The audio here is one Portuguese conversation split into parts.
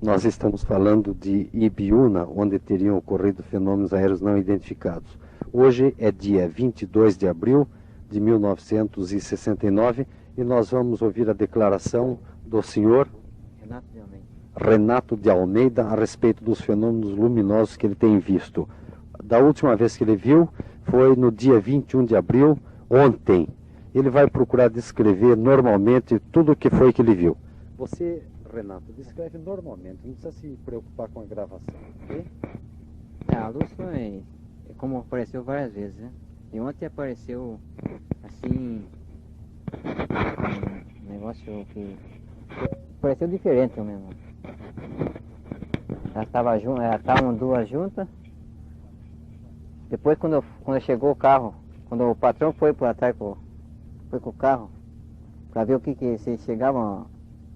Nós estamos falando de Ibiúna, onde teriam ocorrido fenômenos aéreos não identificados. Hoje é dia 22 de abril de 1969 e nós vamos ouvir a declaração do senhor Renato de Almeida a respeito dos fenômenos luminosos que ele tem visto. Da última vez que ele viu foi no dia 21 de abril, ontem. Ele vai procurar descrever normalmente tudo o que foi que ele viu. Você, Renato, descreve normalmente, não precisa se preocupar com a gravação, ok? A luz foi como apareceu várias vezes, né? E ontem apareceu assim um negócio que pareceu diferente mesmo. Estavam duas juntas. Depois quando chegou o carro, quando o patrão foi para trás foi com o carro para ver o que se chegavam,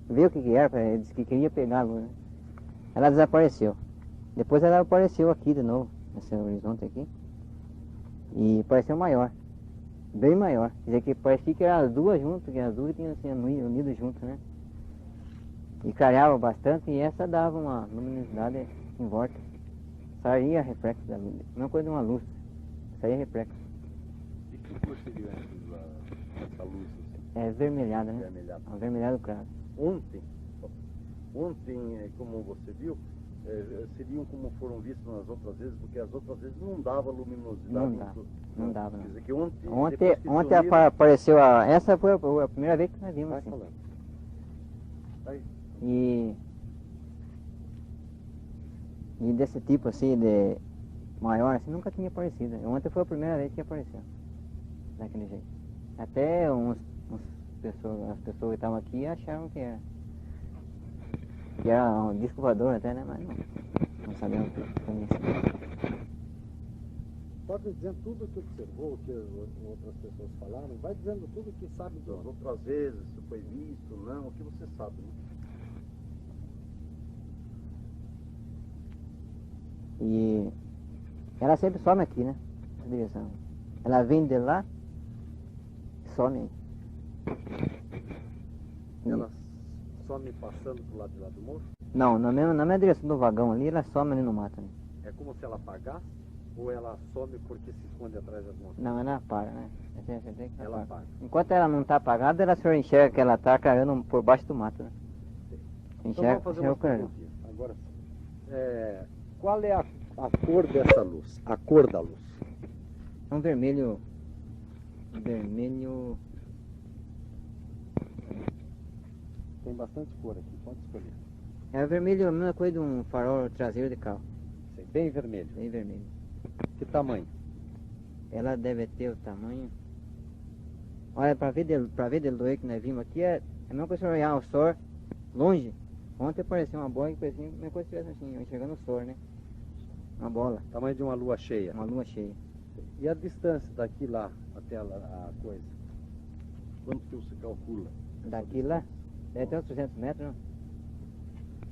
ver o que era, ele disse que queria pegar a luz, né? Ela desapareceu. Depois ela apareceu aqui de novo, nesse horizonte aqui. E pareceu maior, bem maior. Quer dizer que parecia que eram as duas juntas, que as duas tinham assim, unido juntas, né? E clareava bastante e essa dava uma luminosidade em volta. Saía reflexo da luz, não coisa de uma luz, saía reflexo. E que cor seria essa luz? É vermelhada, né? Vermelhada. Avermelhado claro. Ontem, como você viu, seriam como foram vistos nas outras vezes, porque as outras vezes não dava luminosidade. Não dava. Quer dizer que ontem apareceu essa foi a primeira vez que nós vimos assim. Aí. E desse tipo assim, de maior, assim, nunca tinha aparecido. Ontem foi a primeira vez que apareceu, daquele jeito. Até as pessoas que estavam aqui acharam que era um disco voador até, né? Mas não sabemos o que foi isso. Pode dizer tudo o que observou, o que outras pessoas falaram, vai dizendo tudo o que sabe das outras vezes, se foi visto, não, o que você sabe, né? E ela sempre some aqui, né? Essa direção. Ela vem de lá e some aí. Ela some passando pro lado de lá do morro? Não, na mesma direção do vagão ali, ela some ali no mato. Né? É como se ela apagasse ou ela some porque se esconde atrás das montanhas? Não, ela apaga, né? Ela apaga. Enquanto ela não está apagada, ela só enxerga que ela está caindo por baixo do mato. Né? Então vamos fazer uma pergunta. Agora, qual é a cor dessa luz? A cor da luz? É um vermelho. Tem bastante cor aqui, pode escolher. É vermelho, a mesma coisa de um farol traseiro de carro. Sim, bem vermelho. Bem vermelho. Que tamanho? Ela deve ter o tamanho. Olha, para ver de luz que nós vimos aqui, é a mesma coisa que olhar o sol longe. Ontem apareceu uma bola que parecia a mesma coisa que estivesse assim, enxergando o sol, né? Uma bola. Tamanho de uma lua cheia. Uma lua cheia. E a distância daqui lá até a coisa? Quanto que você calcula? Daqui lá? Deve ter uns 300 metros, não?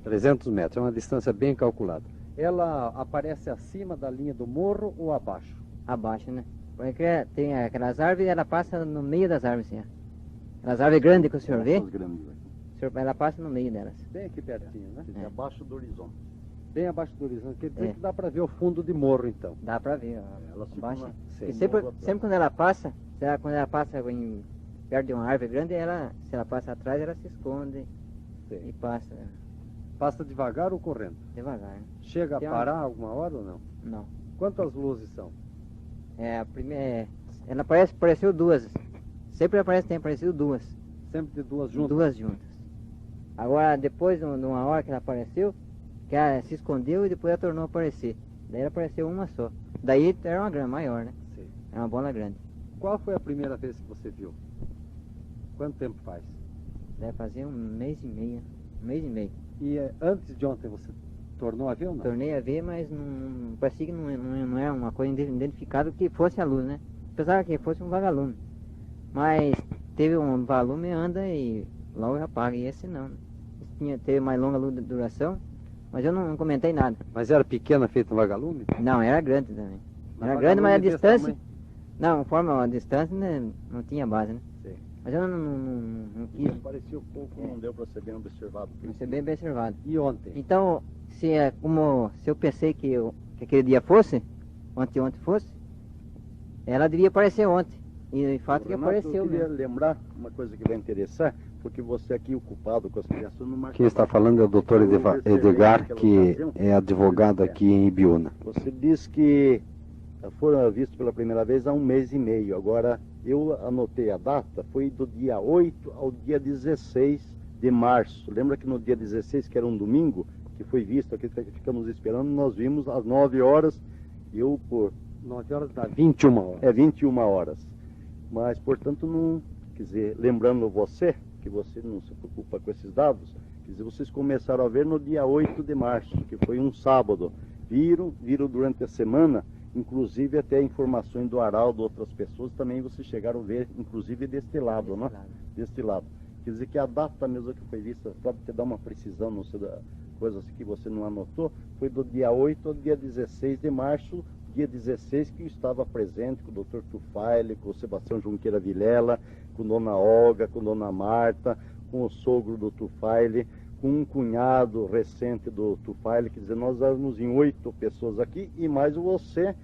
300 metros, é uma distância bem calculada. Ela aparece acima da linha do morro ou abaixo? Abaixo, né? Porque tem aquelas árvores, ela passa no meio das árvores, assim. Aquelas árvores grandes que o senhor vê, ela passa no meio delas. Bem aqui pertinho, né? É. Abaixo do horizonte. Bem abaixo do horizonte, quer dizer que dá para ver o fundo de morro, então. Dá para ver, ó. Ela Abaixo. Sim, E sempre quando ela passa, perto de uma árvore grande, se ela passa atrás, ela se esconde. Sim. E passa. Passa devagar ou correndo? Devagar, né? Chega a parar alguma hora ou não? Não. Quantas luzes são? A primeira. Ela apareceu duas. Sempre tem aparecido duas. Sempre de duas juntas? Duas juntas. Agora, depois de uma hora que ela apareceu, que ela se escondeu e depois ela tornou a aparecer. Daí ela apareceu uma só. Daí era uma grande, maior, né? Sim. Era uma bola grande. Qual foi a primeira vez que você viu? Quanto tempo faz? Deve fazer um mês e meio. Um mês e meio. E antes de ontem você tornou a ver ou não? Tornei a ver, mas não parecia que não era uma coisa identificada que fosse a luz, né? Apesar que fosse um vagalume. Mas teve um vagalume, anda e logo apaga. E esse não. Esse teve mais longa duração, mas eu não comentei nada. Mas era pequena, feita um vagalume? Não, era grande também. Mas era grande, mas a desse distância... tamanho? Não, conforme a distância, né, não tinha base, né? Sim. Mas eu não quis. Apareceu pouco, não deu para ser bem observado. Não ser bem observado. E ontem? Então, se eu pensei que aquele dia fosse, ontem fosse, ela devia aparecer ontem. E de fato que apareceu. Eu queria mesmo. lembrar uma coisa que vai interessar, porque você aqui ocupado com as criações no Quem está falando é o Dr. Edgar, que é advogado aqui em Ibiúna. Você disse que foram vistos pela primeira vez há 1 mês e meio. Agora, eu anotei a data, foi do dia 8 ao dia 16 de março. Lembra que no dia 16, que era um domingo, que foi visto aqui, ficamos esperando, nós vimos às 9 horas, eu por... 9 horas dá 21 horas. É, 21 horas. Mas, portanto, não... Quer dizer, lembrando você, que você não se preocupa com esses dados, quer dizer, vocês começaram a ver no dia 8 de março, que foi um sábado. Viram durante a semana, inclusive até informações do Araldo, outras pessoas, também vocês chegaram a ver, inclusive deste lado, né? Deste lado. Quer dizer que a data mesmo que foi vista, para te dar uma precisão, não sei, coisas que você não anotou, foi do dia 8 ao dia 16 de março, dia 16 que eu estava presente com o Dr. Tufaile, com o Sebastião Junqueira Vilela, com Dona Olga, com Dona Marta, com o sogro do Tufaile, com um cunhado recente do Tufaile, quer dizer, nós éramos em 8 pessoas aqui, e mais você,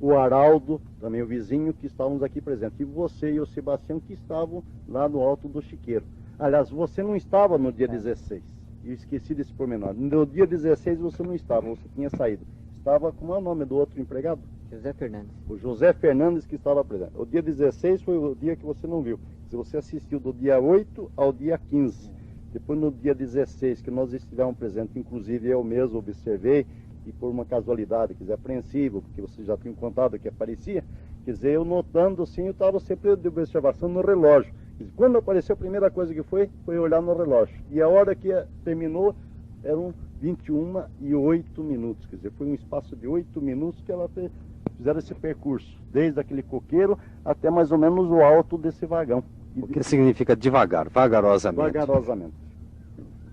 o Araldo, também o vizinho, que estávamos aqui presentes, e você e o Sebastião que estavam lá no Alto do Chiqueiro. Aliás, você não estava no dia 16, eu esqueci desse pormenor. No dia 16 você não estava, você tinha saído. Estava, como é o nome do outro empregado? José Fernandes. O José Fernandes que estava presente. O dia 16 foi o dia que você não viu. Se você assistiu do dia 8 ao dia 15. Depois no dia 16 que nós estivemos presentes, inclusive eu mesmo observei, e por uma casualidade, quer dizer, apreensivo, porque vocês já tinham contado que aparecia, quer dizer, eu notando sim, eu estava sempre de observação no relógio. Quer dizer, quando apareceu, a primeira coisa que foi olhar no relógio. E a hora que terminou, eram 21h08, quer dizer, foi um espaço de 8 minutos que ela fizeram esse percurso, desde aquele coqueiro até mais ou menos o alto desse vagão. O que significa devagar, vagarosamente? Vagarosamente,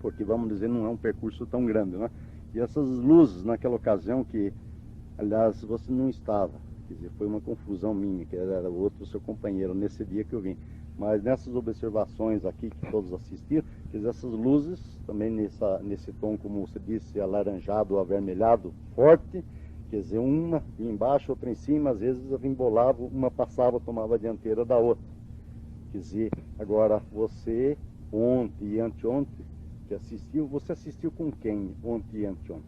porque vamos dizer, não é um percurso tão grande, né? E essas luzes naquela ocasião que, aliás, você não estava, quer dizer, foi uma confusão minha, que era o outro seu companheiro, nesse dia que eu vim. Mas nessas observações aqui que todos assistiram, quer dizer, essas luzes, também nesse tom, como você disse, alaranjado ou avermelhado, forte, quer dizer, uma embaixo, outra em cima, às vezes embolava, uma passava, tomava a dianteira da outra. Quer dizer, agora você, ontem e anteontem, que assistiu, você assistiu com quem ontem e anteontem?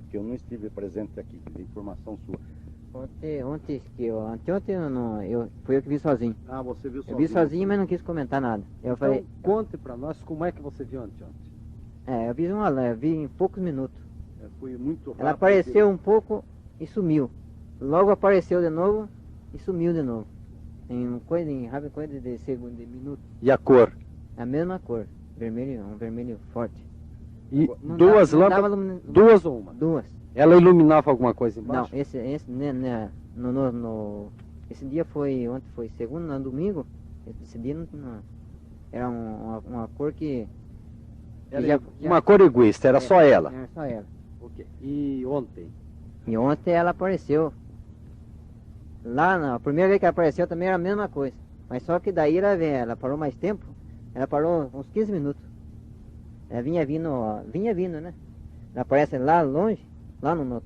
Porque eu não estive presente aqui, quer dizer, informação sua. Anteontem fui eu que vi sozinho. Ah, você viu sozinho? Eu vi sozinho, mas não quis comentar nada. Eu Então, falei, conte para nós como é que você viu anteontem. eu vi em poucos minutos. Foi muito rápido. Ela apareceu um pouco e sumiu. Logo apareceu de novo e sumiu de novo. Em rápida coisa de segundo, de minuto. E a cor? A mesma cor, vermelho, um vermelho forte. E Não duas dava- não lâmpadas, dava duas ou uma? Duas. Ela iluminava alguma coisa embaixo? Não, esse dia ontem foi segundo, no domingo, esse dia era uma cor que Era uma cor egoísta, era só ela. Era só ela. Ok. E ontem? E ontem ela apareceu. A primeira vez que ela apareceu também era a mesma coisa. Mas só que daí ela parou mais tempo, ela parou uns 15 minutos. Ela vinha vindo, né? Ela aparece lá longe, lá no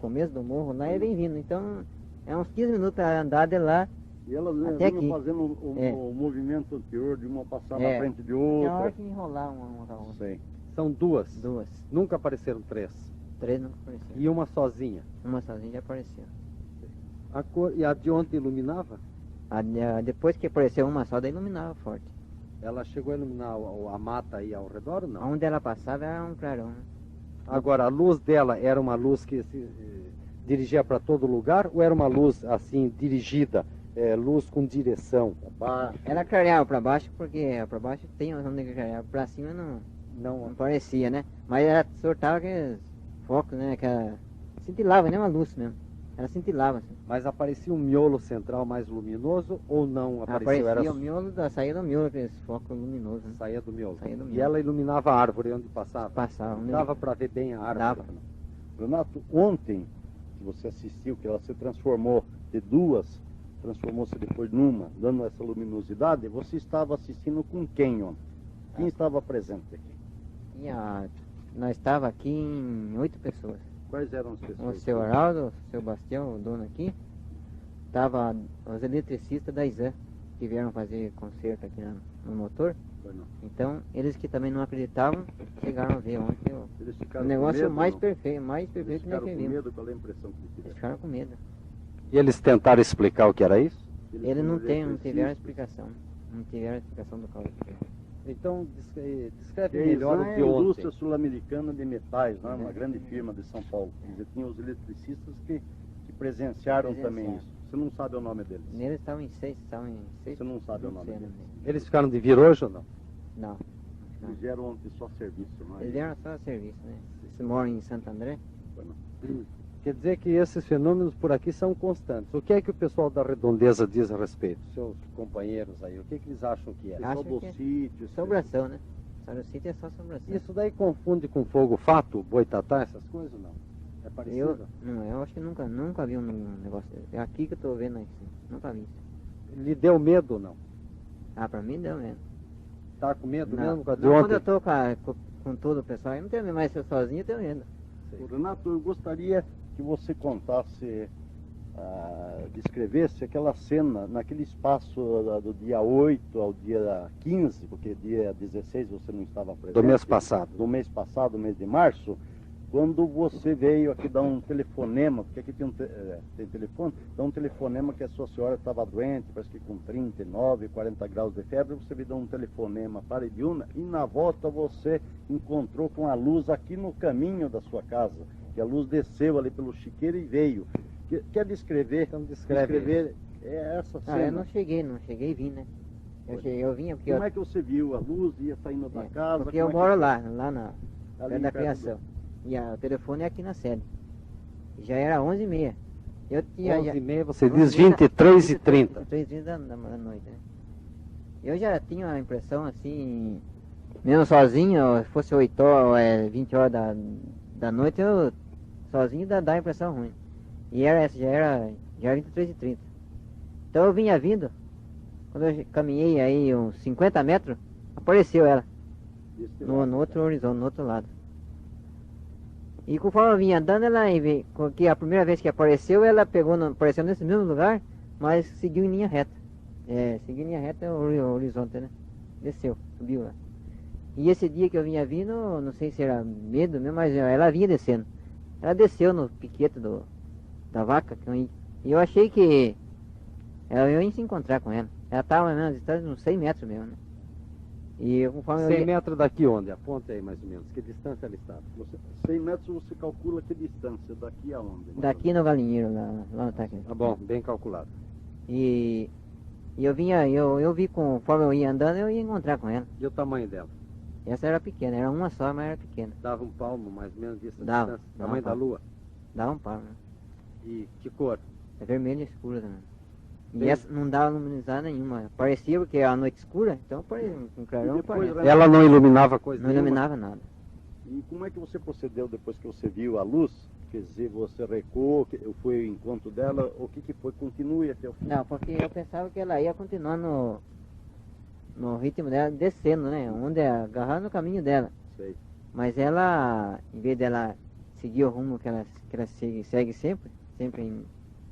começo do morro, lá e vem vindo. Então, é uns 15 minutos para andar de lá. E elas até vinham aqui. fazendo o movimento anterior de uma passar na frente de Tinha hora outra. que enrolar uma com a outra. Sei. São duas. Duas. Nunca apareceram três. Três não apareceram. E uma sozinha. Uma sozinha já apareceu. A cor, e a de ontem iluminava? Depois que apareceu uma só, daí iluminava forte. Ela chegou a iluminar a mata aí ao redor ou não? Onde ela passava era um clarão, né? Agora, a luz dela era uma luz que se dirigia para todo lugar ou era uma luz assim, dirigida, luz com direção? Ela clareava para baixo, porque para baixo tem onde clareava, para cima não parecia, né? Mas ela soltava aqueles focos, né? Que ela cintilava, nem uma luz mesmo. Ela cintilava assim. Mas aparecia um miolo central mais luminoso ou não apareceu? Aparecia o miolo, saía do miolo, aqueles focos luminosos, né? Saía do miolo. Saía do E miolo. ela iluminava a árvore onde passava? Passava. né? Dava para ver bem a árvore? Dava. Renato, ontem que você assistiu, que ela se transformou de duas transformou-se depois numa, dando essa luminosidade, você estava assistindo com quem ontem? Quem estava presente aqui? Nós estava aqui em 8 pessoas. Quais eram as O pessoas? seu Araldo, o seu Bastião, o dono aqui, tava os eletricistas da ISAM, que vieram fazer conserto aqui no motor. Então, eles que também não acreditavam, chegaram a ver ontem Eles o ficaram negócio com medo, mais não? perfeito Eles que nós ficaram com vimos. medo? Qual é a impressão que Eles tiveram? ficaram com medo. E eles tentaram explicar o que era isso? Eles não tiveram eletricistas. explicação. Não tiveram explicação do caso. Então, descreve E a melhor ISAM o é de a ontem. indústria sul-americana de metais, né? Uma grande firma de São Paulo. Quer dizer, tinha os eletricistas que presenciaram também isso. Você não sabe o nome deles? Neles estavam em 6, Você não sabe o nome sei, deles? Eles ficaram de vir hoje ou não? Não. Eles vieram ontem só serviço, não é? Eles vieram só a serviço, né? Eles moram em Santo André. Quer dizer que esses fenômenos por aqui são constantes. O que é que o pessoal da redondeza diz a respeito? Seus companheiros aí, o que, que eles acham que é? Acho Só do que é sítio. Assombração, né? Só no sítio é só assombração. Isso daí confunde com fogo fato, boitatá, essas coisas ou não? É parecido? Eu acho que nunca vi um negócio desse. É aqui que eu tô vendo aqui. Nunca vi isso. Lhe deu medo ou não? Ah, pra mim deu mesmo. Tá com medo Não, mesmo com a de não, quando ontem? eu tô com todo o pessoal, eu não tenho medo, mas se eu sozinho eu tenho medo. Renato, eu gostaria que você contasse, descrevesse aquela cena naquele espaço do dia 8 ao dia 15, porque dia 16 você não estava presente. Do mês passado. Do mês passado, mês de março, quando você veio aqui dar um telefonema, porque aqui tem telefone, dá um telefonema que a sua senhora estava doente, parece que com 39, 40 graus de febre, você veio dar um telefonema para Ibiúna e na volta você encontrou com a luz aqui no caminho da sua casa, que a luz desceu ali pelo chiqueiro e veio. Quer descrever? Então descreve. Essa cena. Ah, eu não cheguei e vim, né? Eu vinha porque Como é que você viu a luz, ia saindo da casa? porque eu como é moro que- lá ali perto da perto criação. E o telefone é aqui na sede. Já era 11h30. Eu tinha... 11h30, você diz 23h30. 23h30 da noite, né? Eu já tinha a impressão assim, mesmo sozinho, se fosse 8 horas, 20 horas da noite, eu sozinho dá a impressão ruim. E já era 23h30. Então eu vinha vindo, quando eu caminhei aí uns 50 metros, apareceu ela Desse no lado, outro horizonte, no outro lado. E conforme eu vinha andando, que a primeira vez que apareceu, ela apareceu nesse mesmo lugar, mas seguiu em linha reta. Seguiu em linha reta o horizonte, né? Desceu, subiu lá. E esse dia que eu vinha vindo, não sei se era medo mesmo, mas ela vinha descendo. Ela desceu no piquete da vaca, e eu achei que eu ia se encontrar com ela. Ela estava mais ou menos distante uns 100 metros mesmo, né? E conforme eu 100 ia... metros daqui onde? Aponta aí mais ou menos. Que distância ela estava? 100 metros você calcula que distância, daqui a onde? Daqui no galinheiro, lá no taque. Tá bom, bem calculado. E eu vi conforme eu ia andando, eu ia encontrar com ela. E o tamanho dela? Essa era pequena, era uma só, mas era pequena. Dava um palmo mais ou menos disso a Dava, distância? dava Tamanho um da palmo. lua? Dava um pau, né? E que cor? É vermelha escura também. E Bem- essa não dava luminosidade nenhuma. Parecia porque a noite escura, então parecia um clarão, E depois, parece. Ela não iluminava coisa Não nenhuma? iluminava nada. E como é que você procedeu depois que você viu a luz? Quer dizer, você recuou, foi o encontro dela, o que foi? Continue até o fim. Não, porque eu pensava que ela ia continuar no ritmo dela, descendo, né? Onde agarrar no caminho dela. Sei. Mas ela, em vez dela seguir o rumo que ela segue sempre em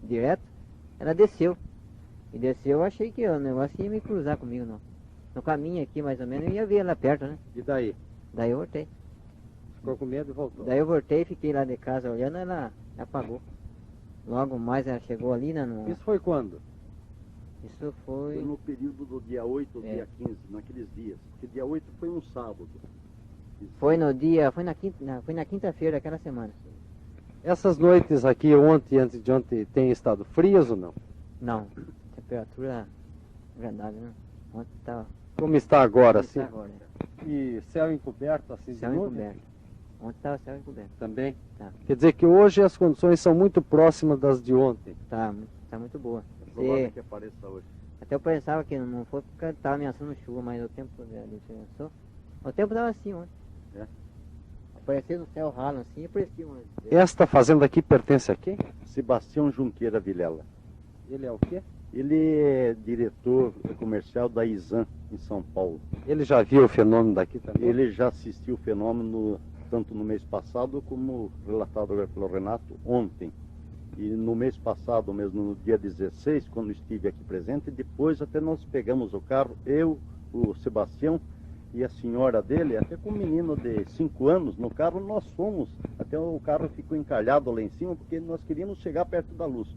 direto, ela desceu. E desceu, eu achei que o negócio ia me cruzar comigo, não. No caminho aqui, mais ou menos, eu ia ver ela perto, né? E daí? Daí eu voltei. Ficou com medo e voltou? Daí eu voltei, fiquei lá de casa olhando, ela apagou. Logo mais ela chegou ali, né? Isso foi quando? Isso Foi foi... no período do dia 8 ao É. dia 15, naqueles dias. Porque dia 8 foi um sábado. Foi na quinta-feira daquela semana. Essas noites aqui, ontem e antes de ontem, têm estado frias ou não? Não, temperatura agradável, né? Ontem estava... Como está agora, assim? Agora, E céu encoberto, assim, céu de novo? encoberto. Ontem estava céu encoberto. Também? Tá. Quer dizer que hoje as condições são muito próximas das de ontem. Tá muito boa. É provável que apareça hoje. Até eu pensava que não foi porque estava ameaçando chuva, mas o tempo diferenciou. O tempo estava assim ontem. É. Apareceu no céu ralo assim, aparecia uma... Esta fazenda aqui pertence a quem? Sebastião Junqueira Vilela. Ele é o quê? Ele é diretor comercial da ISAM, em São Paulo. Ele já viu o fenômeno daqui também? Ele já assistiu o fenômeno tanto no mês passado como relatado agora pelo Renato ontem. E no mês passado mesmo, no dia 16, quando estive aqui presente, depois até nós pegamos o carro, eu, o Sebastião e a senhora dele, até com um menino de 5 anos no carro, nós fomos. Até o carro ficou encalhado lá em cima, porque nós queríamos chegar perto da luz.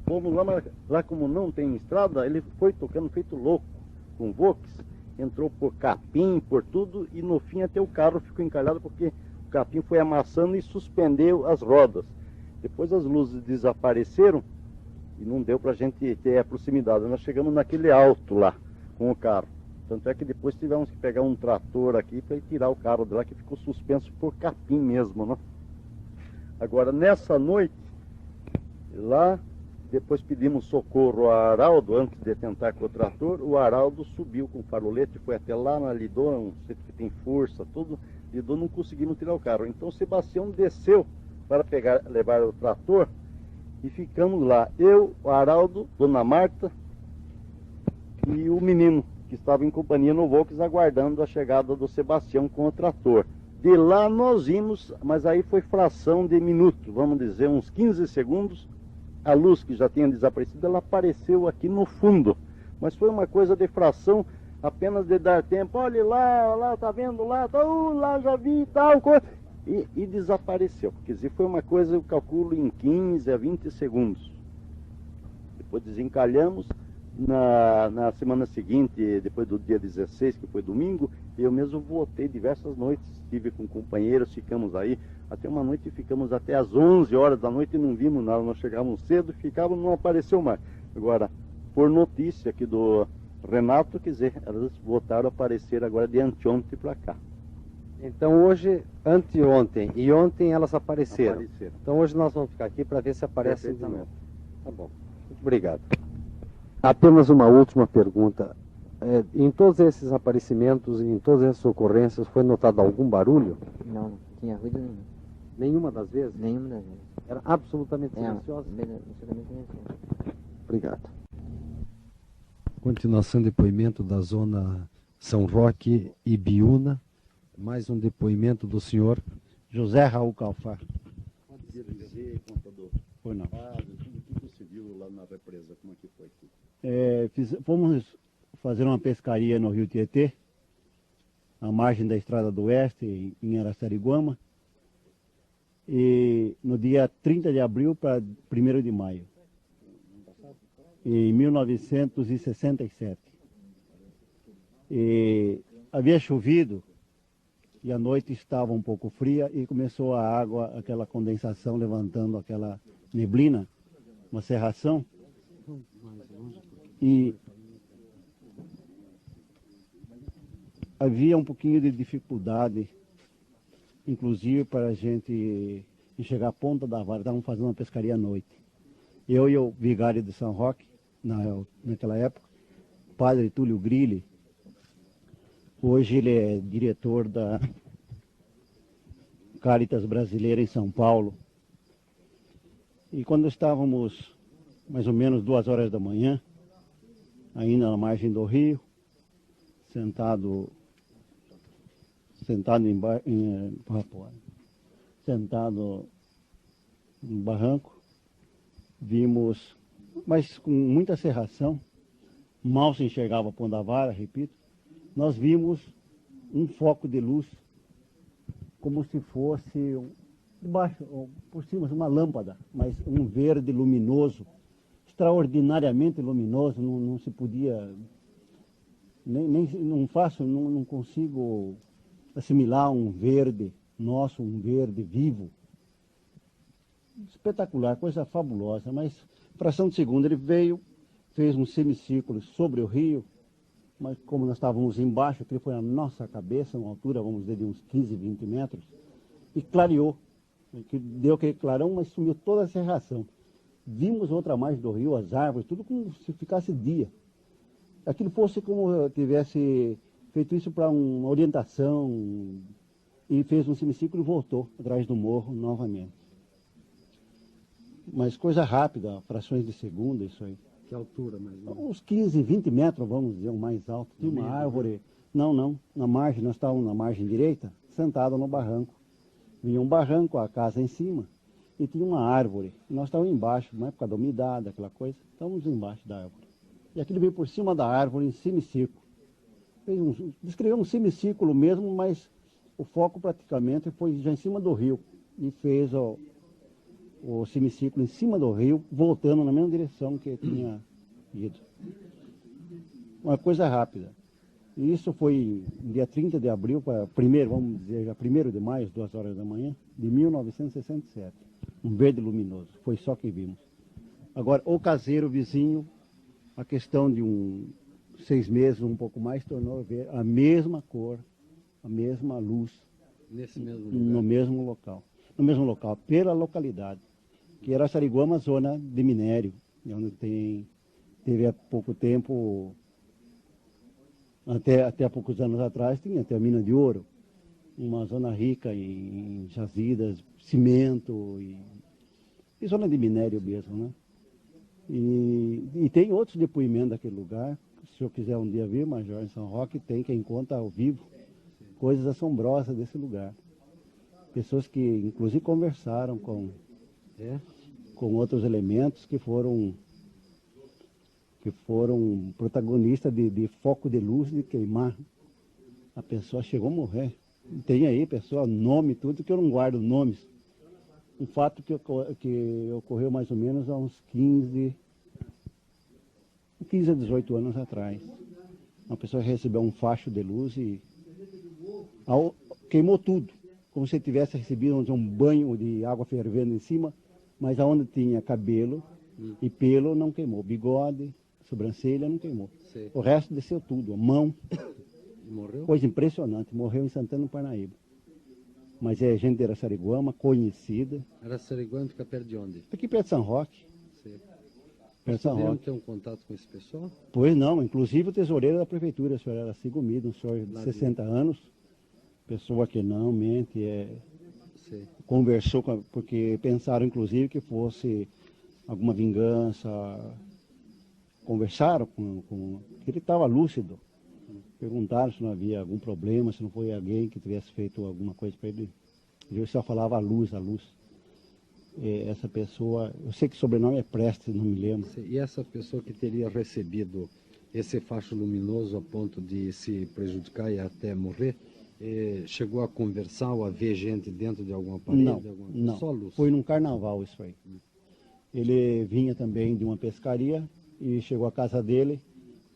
Fomos lá, mas lá como não tem estrada, ele foi tocando feito louco, com Vox, entrou por capim, por tudo, e no fim até o carro ficou encalhado, porque o capim foi amassando e suspendeu as rodas. Depois as luzes desapareceram e não deu para a gente ter a proximidade. Nós chegamos naquele alto lá com o carro. Tanto é que depois tivemos que pegar um trator aqui para tirar o carro de lá, que ficou suspenso por capim mesmo, né? Agora, nessa noite, lá, depois pedimos socorro ao Araldo, antes de tentar com o trator. O Araldo subiu com o farolete, foi até lá na Lidô, um sítio que tem força, tudo. Lidô, não conseguimos tirar o carro. Então, o Sebastião desceu para levar o trator e ficamos lá. Eu, o Araldo, Dona Marta e o menino que estava em companhia no Volks aguardando a chegada do Sebastião com o trator. De lá nós vimos, mas aí foi fração de minuto, vamos dizer uns 15 segundos, a luz que já tinha desaparecido, ela apareceu aqui no fundo. Mas foi uma coisa de fração, apenas de dar tempo, olha lá, tá vendo lá, tá, lá já vi tal coisa. E desapareceu. Quer dizer, foi uma coisa, eu calculo, em 15 a 20 segundos. Depois desencalhamos. Na semana seguinte, depois do dia 16, que foi domingo, eu mesmo voltei diversas noites. Estive com companheiros, ficamos aí. Até uma noite ficamos até às 11 horas da noite e não vimos nada. Nós chegávamos cedo, ficávamos, não apareceu mais. Agora, por notícia aqui do Renato, quer dizer, elas voltaram a aparecer agora de anteontem para cá. Então hoje, anteontem e ontem elas apareceram. Apareceram. Então hoje nós vamos ficar aqui para ver se aparecem de novo. Tá bom. Muito obrigado. Apenas uma última pergunta. Em todos esses aparecimentos e em todas essas ocorrências, foi notado algum barulho? Não, não tinha ruído nenhum. Nenhuma das vezes? Nenhuma das vezes. Era absolutamente silenciosa? Absolutamente silenciosa. Obrigado. Continuação de depoimento da zona São Roque e Biúna. Mais um depoimento do senhor José Raul Calfar. Pode dizer, contador. Foi não. Tudo que você viu lá na represa, como é que foi aqui? Fomos fazer uma pescaria no Rio Tietê, à margem da Estrada do Oeste, em Araçariguama, e no dia 30 de abril para 1º de maio, em 1967. E havia chovido e a noite estava um pouco fria e começou a água, aquela condensação levantando aquela neblina, uma cerração. E havia um pouquinho de dificuldade, inclusive para a gente enxergar a ponta da vara. Estávamos fazendo uma pescaria à noite. Eu e o vigário de São Roque, naquela época, o padre Túlio Grilli. Hoje ele é diretor da Caritas Brasileira em São Paulo. E quando estávamos mais ou menos 2 horas da manhã, ainda na margem do rio, sentado no barranco, vimos, mas com muita cerração, mal se enxergava a ponta da vara, repito, nós vimos um foco de luz, como se fosse debaixo, por cima, uma lâmpada, mas um verde luminoso, extraordinariamente luminoso, não se podia, não consigo assimilar um verde nosso, um verde vivo. Espetacular, coisa fabulosa, mas fração de segundo ele veio, fez um semicírculo sobre o rio, mas como nós estávamos embaixo, aquele foi na nossa cabeça, uma altura, vamos dizer, de uns 15, 20 metros, e clareou. Deu aquele clarão, mas sumiu toda a cerração. Vimos outra margem do rio, as árvores, tudo como se ficasse dia. Aquilo fosse como eu tivesse feito isso para uma orientação, e fez um semicírculo e voltou atrás do morro novamente. Mas coisa rápida, frações de segundo, isso aí. Que altura, mais ou menos? Uns 15, 20 metros, vamos dizer, o mais alto. Tinha uma árvore. Não, na margem, nós estávamos na margem direita, sentados no barranco. Vinha um barranco, a casa em cima, e tinha uma árvore. E nós estávamos embaixo, na época da umidade, aquela coisa, estávamos embaixo da árvore. E aquilo veio por cima da árvore, em semicírculo. Descreveu um semicírculo mesmo, mas o foco praticamente foi já em cima do rio. E fez o semicírculo em cima do rio, voltando na mesma direção que tinha ido. Uma coisa rápida. E isso foi no dia 30 de abril, vamos dizer, já 1º de maio, às 2 horas da manhã, de 1967. Um verde luminoso, foi só que vimos. Agora, o caseiro vizinho, a questão de 6 meses, um pouco mais, tornou a ver a mesma cor, a mesma luz. Nesse mesmo lugar? No mesmo local, pela localidade, que era Araçariguama, zona de minério, onde teve há pouco tempo, até há poucos anos atrás, tinha até a mina de ouro, uma zona rica em jazidas, cimento e zona de minério mesmo, né? E tem outros depoimentos daquele lugar, se eu quiser um dia vir, Major, em São Roque, tem quem conta ao vivo coisas assombrosas desse lugar. Pessoas que, inclusive, conversaram com outros elementos que foram protagonistas de foco de luz, de queimar. A pessoa chegou a morrer. Tem aí, pessoa, nome, tudo, que eu não guardo nomes. Um fato que ocorreu mais ou menos há uns 15 a 18 anos atrás. Uma pessoa recebeu um facho de luz e queimou tudo, como se tivesse recebido um banho de água fervendo em cima, mas aonde tinha cabelo e pelo não queimou, bigode, sobrancelha não queimou. Sei. O resto desceu tudo, a mão. Morreu? Coisa impressionante, morreu em Santana do Parnaíba. Mas é gente de Araçariguama, conhecida. Araçariguama fica perto de onde? Aqui perto de São Roque. Sei. Perto de São Poderiam Roque. ter um contato com esse pessoal? Pois não, inclusive o tesoureiro da prefeitura, o senhor Araci Gomido, um senhor de 60 anos, pessoa que não mente, Sei. conversou, porque pensaram inclusive que fosse alguma vingança, conversaram com ele estava lúcido, perguntaram se não havia algum problema, se não foi alguém que tivesse feito alguma coisa para ele. Ele só falava a luz, a luz. Essa pessoa, eu sei que o sobrenome é Prestes, não me lembro. E essa pessoa que teria recebido esse facho luminoso a ponto de se prejudicar e até morrer, chegou a conversar ou a ver gente dentro de alguma parede? Não, Só luz? Foi num carnaval isso aí. Ele vinha também de uma pescaria e chegou à casa dele.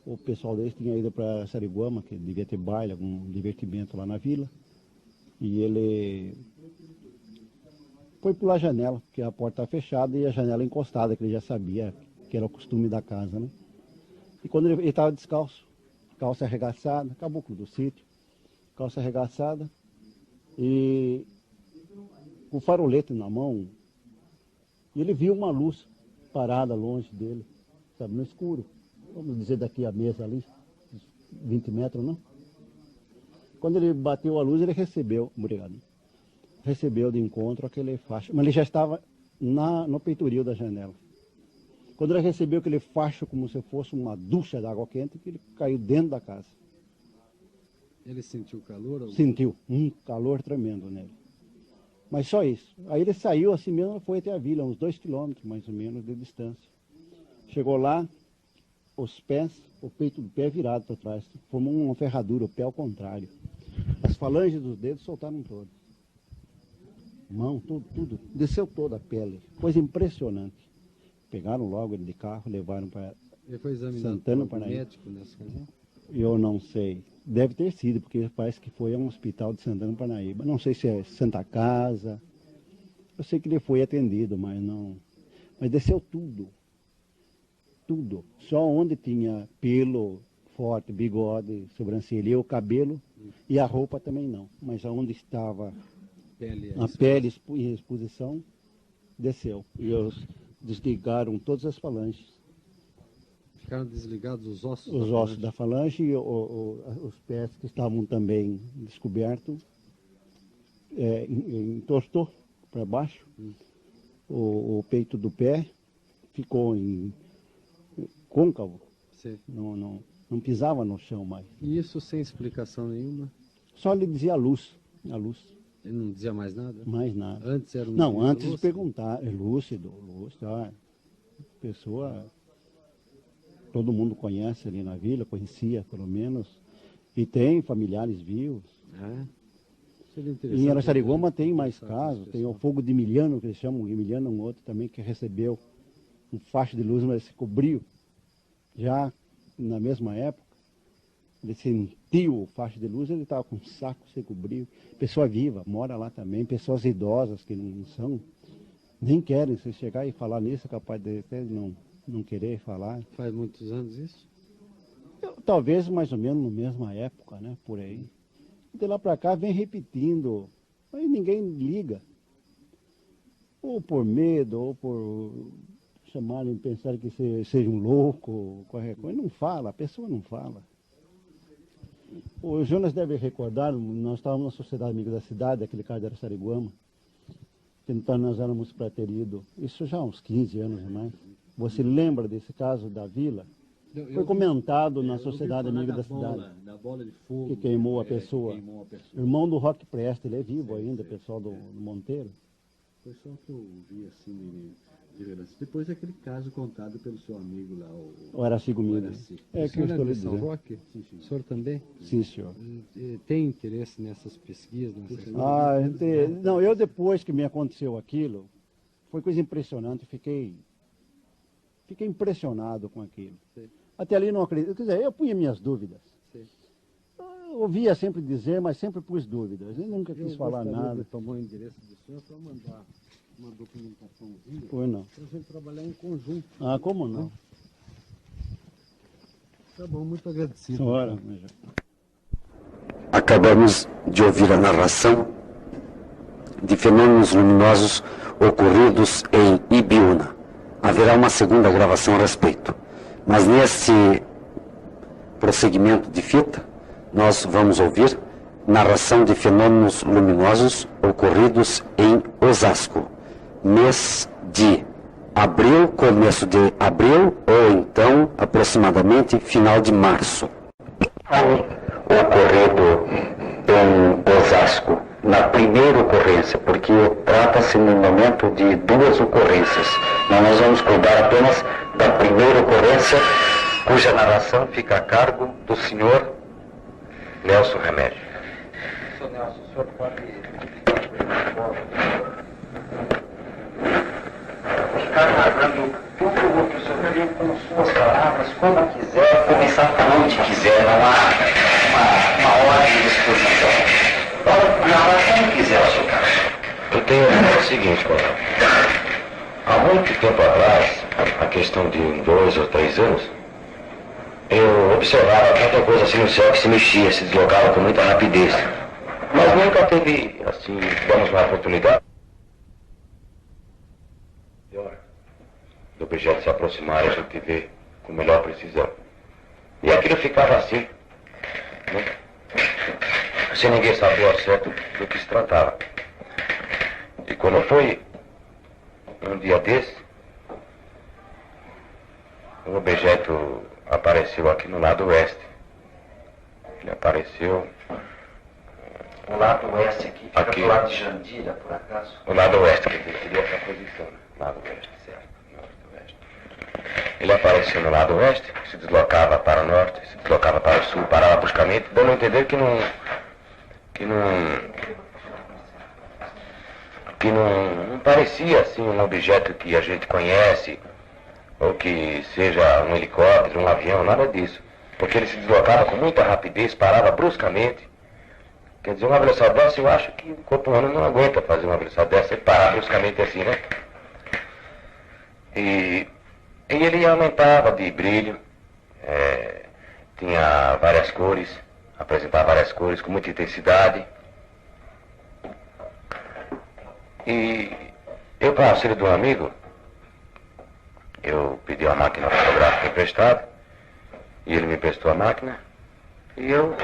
O pessoal deles tinha ido para Sariguama, que devia ter baile, algum divertimento lá na vila. E ele foi pular a janela, porque a porta estava fechada e a janela encostada, que ele já sabia que era o costume da casa, né? E quando ele estava descalço, calça arregaçada, caboclo do sítio, calça arregaçada, e com o farolete na mão, e ele viu uma luz parada longe dele, sabe, no escuro. Vamos dizer daqui a mesa ali, 20 metros, não? Quando ele bateu a luz, ele recebeu, obrigado, recebeu de encontro aquele facho, mas ele já estava no peitoril da janela. Quando ele recebeu aquele facho como se fosse uma ducha de água quente, que ele caiu dentro da casa. Ele sentiu calor? Ou... Sentiu um calor tremendo nele. Mas só isso. Aí ele saiu assim mesmo, foi até a vila, uns 2 quilômetros mais ou menos de distância. Chegou lá, os pés, o peito do pé virado para trás, formou uma ferradura, o pé ao contrário. As falanges dos dedos soltaram todas. Mão, tudo. Desceu toda a pele. Coisa impressionante. Pegaram logo ele de carro, levaram para Ele foi examinado Santana, por algum Paraíba. médico nessa ocasião? Eu não sei. Deve ter sido, porque parece que foi a um hospital de Santana, Parnaíba. Não sei se é Santa Casa. Eu sei que ele foi atendido, mas não. Mas desceu tudo. Tudo. Só onde tinha pelo forte, bigode, sobrancelha, e o cabelo, e a roupa também não. Mas aonde estava a pele em exposição, desceu. E eles desligaram todas as falanges. Ficaram desligados os ossos? Os ossos da falange e os pés que estavam também descobertos, entortou para baixo. O peito do pé ficou côncavo, Sim. não pisava no chão mais. E isso sem explicação nenhuma? Só lhe dizia a luz. Ele não dizia mais nada? Mais nada. Antes era um Não, indivíduo antes de lúcido? perguntar, é lúcido, pessoa, todo mundo conhece ali na vila, conhecia pelo menos, e tem familiares vivos. É? Seria E interessante. em Araçariguama tem mais conversar com casos, esse tem o pessoal. fogo de Emiliano, que eles chamam Emiliano, um outro também que recebeu um faixa de luz, mas se cobriu. Já na mesma época, ele sentiu o faixa de luz, ele estava com um saco, se cobriu. Pessoa viva, mora lá também, pessoas idosas que não são, nem querem, se chegar e falar nisso, é capaz de até não querer falar. Faz muitos anos isso? Talvez mais ou menos na mesma época, né, por aí. De lá para cá vem repetindo, aí ninguém liga. Ou por medo, ou por chamarem, pensarem que seja um louco, ou qualquer coisa. Não fala, a pessoa não fala. O Jonas deve recordar, nós estávamos na Sociedade Amiga da Cidade, aquele caso de Araçariguama, que então nós éramos para ter ido, isso já há uns 15 anos mais. Você lembra desse caso da vila? Foi comentado na Sociedade Amiga da Cidade, Da bola de fogo. que queimou a pessoa. Queimou a pessoa. Irmão do Roque Presta, ele é vivo ainda, pessoal do Monteiro. Foi só que eu vi assim de relance. Depois aquele caso contado pelo seu amigo lá, O Aracigo Milho. Araci. É O que eu senhor estou lhe de São dizendo. Roque? Sim, sim. O senhor também? Sim, senhor. Tem interesse nessas pesquisas? Nessas... Não, eu depois que me aconteceu aquilo, foi coisa impressionante, fiquei impressionado com aquilo. Sim. Até ali não acredito, quer dizer, eu punha minhas dúvidas. Sim. Eu ouvia sempre dizer, mas sempre pus dúvidas, eu nunca quis falar nada. Tomou o endereço do senhor para mandar uma documentaçãozinha Foi não. para a gente trabalhar em conjunto. Ah, como não? Tá bom, muito agradecido. Senhora, Acabamos de ouvir a narração de fenômenos luminosos ocorridos em Ibiúna. Haverá uma segunda gravação a respeito. Mas nesse prosseguimento de fita, nós vamos ouvir narração de fenômenos luminosos ocorridos em Osasco, mês de abril, começo de abril, ou então aproximadamente final de março. Ocorrido em Osasco, na primeira ocorrência, porque trata-se no momento de duas ocorrências. Mas nós vamos cuidar apenas da primeira ocorrência, cuja narração fica a cargo do senhor Nelson Remédio. Senhor Nelson, o senhor pode ficar narrando tudo o que o senhor quer com suas palavras, como quiser, começar por onde quiser, não há uma ordem de exposição. Narração que quiser, senhor Carlos. Eu tenho o seguinte, coronel. Há muito tempo atrás, a questão de 2 ou 3 anos, eu observava tanta coisa assim no céu que se mexia, se deslocava com muita rapidez. Mas nunca teve, assim, digamos, uma oportunidade do objeto se aproximar e a gente ver com melhor precisão. E aquilo ficava assim, né? Sem ninguém saber ao certo do que se tratava. E quando foi um dia desse, um objeto apareceu aqui no lado oeste. Ele apareceu... O lado oeste aqui, fica Aqui. do lado de Jandira, por acaso? No lado oeste, que seria essa posição, né? Lado oeste, certo. Norte, oeste. Ele apareceu no lado oeste, se deslocava para o norte, se deslocava para o sul, parava bruscamente, dando a entender que não parecia assim um objeto que a gente conhece, ou que seja um helicóptero, um avião, nada disso. Porque ele se deslocava com muita rapidez, parava bruscamente. Quer dizer, uma velocidade dessa, eu acho que o corpo humano não aguenta fazer uma velocidade dessa e parar bruscamente assim, né? E ele aumentava de brilho, tinha várias cores, apresentava várias cores com muita intensidade. E eu, com o auxílio de um amigo, eu pedi uma máquina fotográfica emprestada, e ele me emprestou a máquina, e eu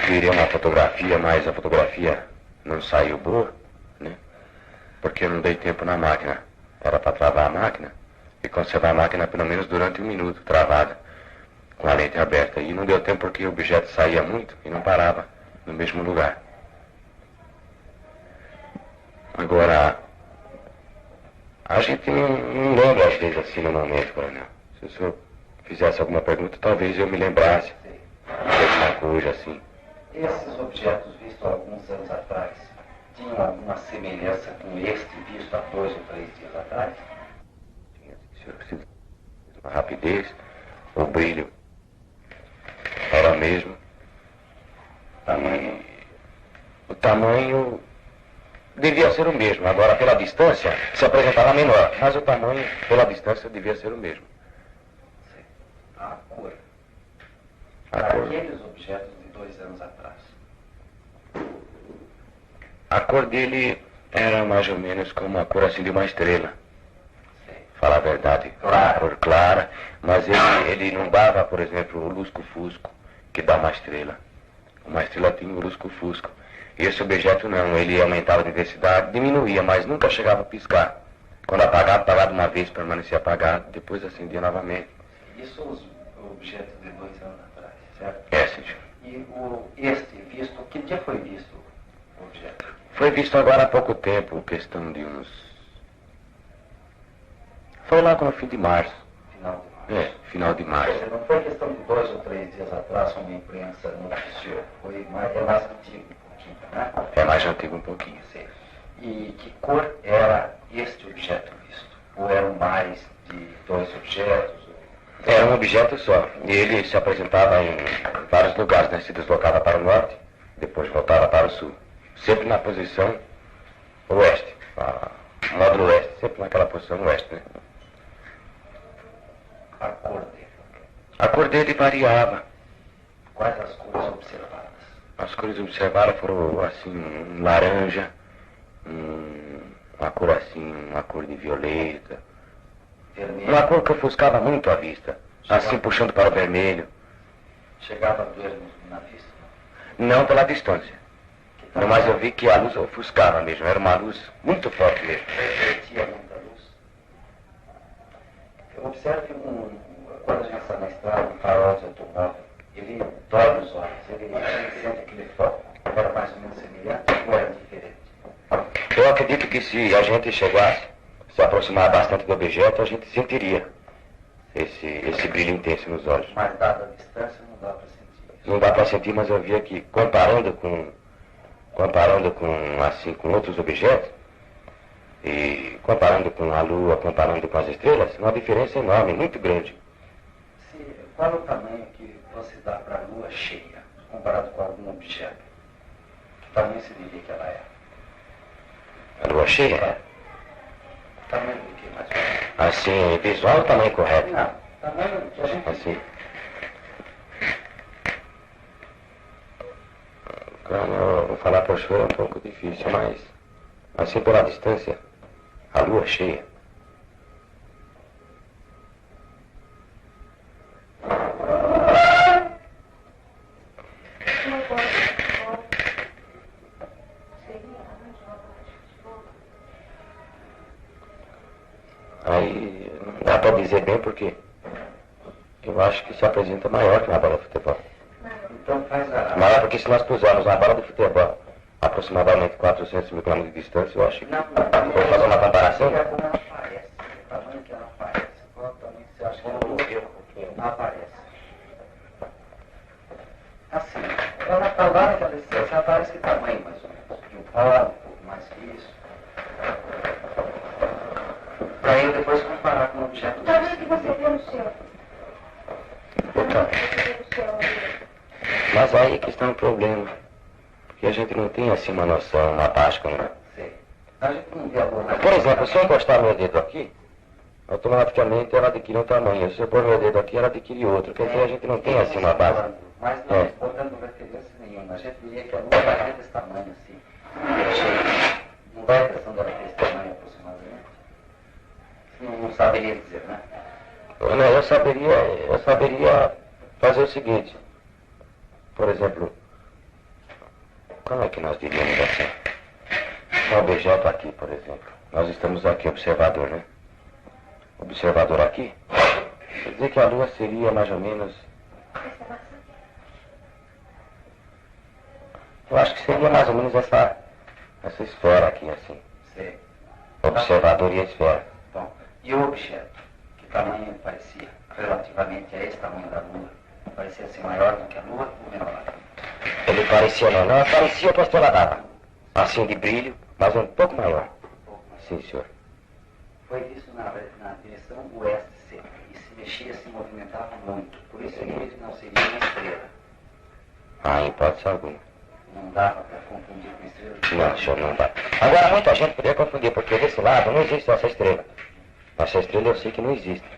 tirei uma fotografia, mas a fotografia não saiu boa, né? Porque eu não dei tempo na máquina. Era para travar a máquina, e conservar a máquina pelo menos durante 1 minuto, travada, com a lente aberta. E não deu tempo porque o objeto saía muito e não parava no mesmo lugar. Agora, a gente não lembra às vezes assim no momento, coronel. Se o senhor fizesse alguma pergunta, talvez eu me lembrasse de alguma coisa assim. Esses objetos vistos há alguns anos atrás tinham alguma semelhança com este visto há 2 ou 3 dias atrás? A rapidez, o brilho era o mesmo. O tamanho devia ser o mesmo. Agora, pela distância, se apresentava menor. Mas o tamanho, pela distância, devia ser o mesmo. A cor. A cor. Aqueles objetos de 2 anos atrás. A cor dele era mais ou menos como a cor assim de uma estrela. Falar a verdade, Claro. cor clara, mas ele não dava, por exemplo, o lusco-fusco que dá uma estrela. Uma estrela tinha o lusco-fusco. Esse objeto não, ele aumentava a intensidade, diminuía, mas nunca chegava a piscar. Quando apagava uma vez, permanecia apagado, depois acendia novamente. Isso os objetos de 2 anos atrás, certo? É, senhor. E este visto, que dia foi visto o objeto? Foi visto agora há pouco tempo, questão de uns... Foi lá no fim de março. Final de março. É, final de Quer março. dizer, não foi questão de 2 ou 3 dias atrás, como a imprensa noticiou. É mais antigo um pouquinho, né? É mais antigo um pouquinho. Sim. E que cor era este objeto visto? Ou eram mais de 2 objetos? Era um objeto só. E ele se apresentava em vários lugares, né? Se deslocava para o norte, depois voltava para o sul. Sempre na posição oeste. Módulo oeste, sempre naquela posição oeste, né? A cor dele. A cor dele variava. Quais as cores observadas? As cores observadas foram assim, um laranja, uma cor assim, uma cor de violeta. Vermelho. Uma cor que ofuscava muito a vista, assim puxando para o vermelho. Chegava a doer na vista? Não pela distância. Não, mas eu vi que a luz ofuscava mesmo, era uma luz muito forte mesmo. Refletia muita luz. Observe quando a gente está na estrada, um farol de automóvel, ele dói nos olhos, ele sente aquele foco. Era mais ou menos semelhante ou era diferente? Eu acredito que se a gente chegasse, se aproximar bastante do objeto, a gente sentiria esse brilho intenso nos olhos. Mas dada a distância não dá para sentir isso. Não dá para sentir, mas eu via que comparando com outros objetos, e comparando com a Lua, comparando com as estrelas, uma diferença enorme, muito grande. Qual é o tamanho que você dá para a Lua cheia, comparado com algum objeto? Que tamanho você diria que ela é? A Lua cheia? Tamanho do que mais ou menos? Assim, visual, o tamanho correto. Não, tamanho que a gente... Assim. Eu vou falar para o senhor é um pouco difícil, mas assim pela distância, a lua cheia. Aí não dá para dizer bem porque eu acho que se apresenta maior que uma bola de futebol. Então faz a... Maior porque se nós pusermos uma bola de futebol aproximadamente 400 mil quilômetros de distância, eu acho que... Não, Vou fazer uma comparação? é como ela aparece, o tamanho que ela aparece. Qual o tamanho que você acha que ela aparece? Assim, ela está lá naquela distância, ela aparece que tamanho mais ou menos? De um palmo, um pouco mais que isso. Para eu depois comparar com o objeto. O tamanho que você vê no céu. O tamanho que você vê no céu. Mas aí que está um problema. Porque a gente não tem assim uma noção, uma tática, né? Sei. A gente não vê a lua na... Por exemplo, se eu encostar meu dedo aqui, automaticamente ela adquire um tamanho. Se eu pôr meu dedo aqui, ela adquire outro. Quer dizer, a gente não tem assim uma base. Mas não botando referência nenhuma. A gente diria que a lua vai ter desse tamanho assim. Não dá a impressão dela ter esse tamanho aproximadamente. Não saberia dizer, né? Eu saberia fazer o seguinte. Por exemplo, como é que nós diríamos assim? Um objeto aqui, por exemplo. Nós estamos aqui, observador, né? observador aqui, quer dizer que a Lua seria mais ou menos... Eu acho que seria mais ou menos essa esfera aqui, assim. Sei. Observador e a esfera. Bom, e o objeto? Que tamanho ele parecia? Relativamente a esse tamanho da Lua? Parecia ser maior do que a Lua ou menor? Ele parecia não parecia que a estrela dava. Assim de brilho, mas um pouco maior. Sim, senhor. Foi visto na direção oeste sempre, e se mexia, se movimentava muito. Por isso ele não seria uma estrela. Ah, em hipótese alguma. Não dava para confundir com estrela? Não, senhor, não dá. Agora, muita gente poderia confundir, porque desse lado não existe essa estrela. Essa estrela eu sei que não existe.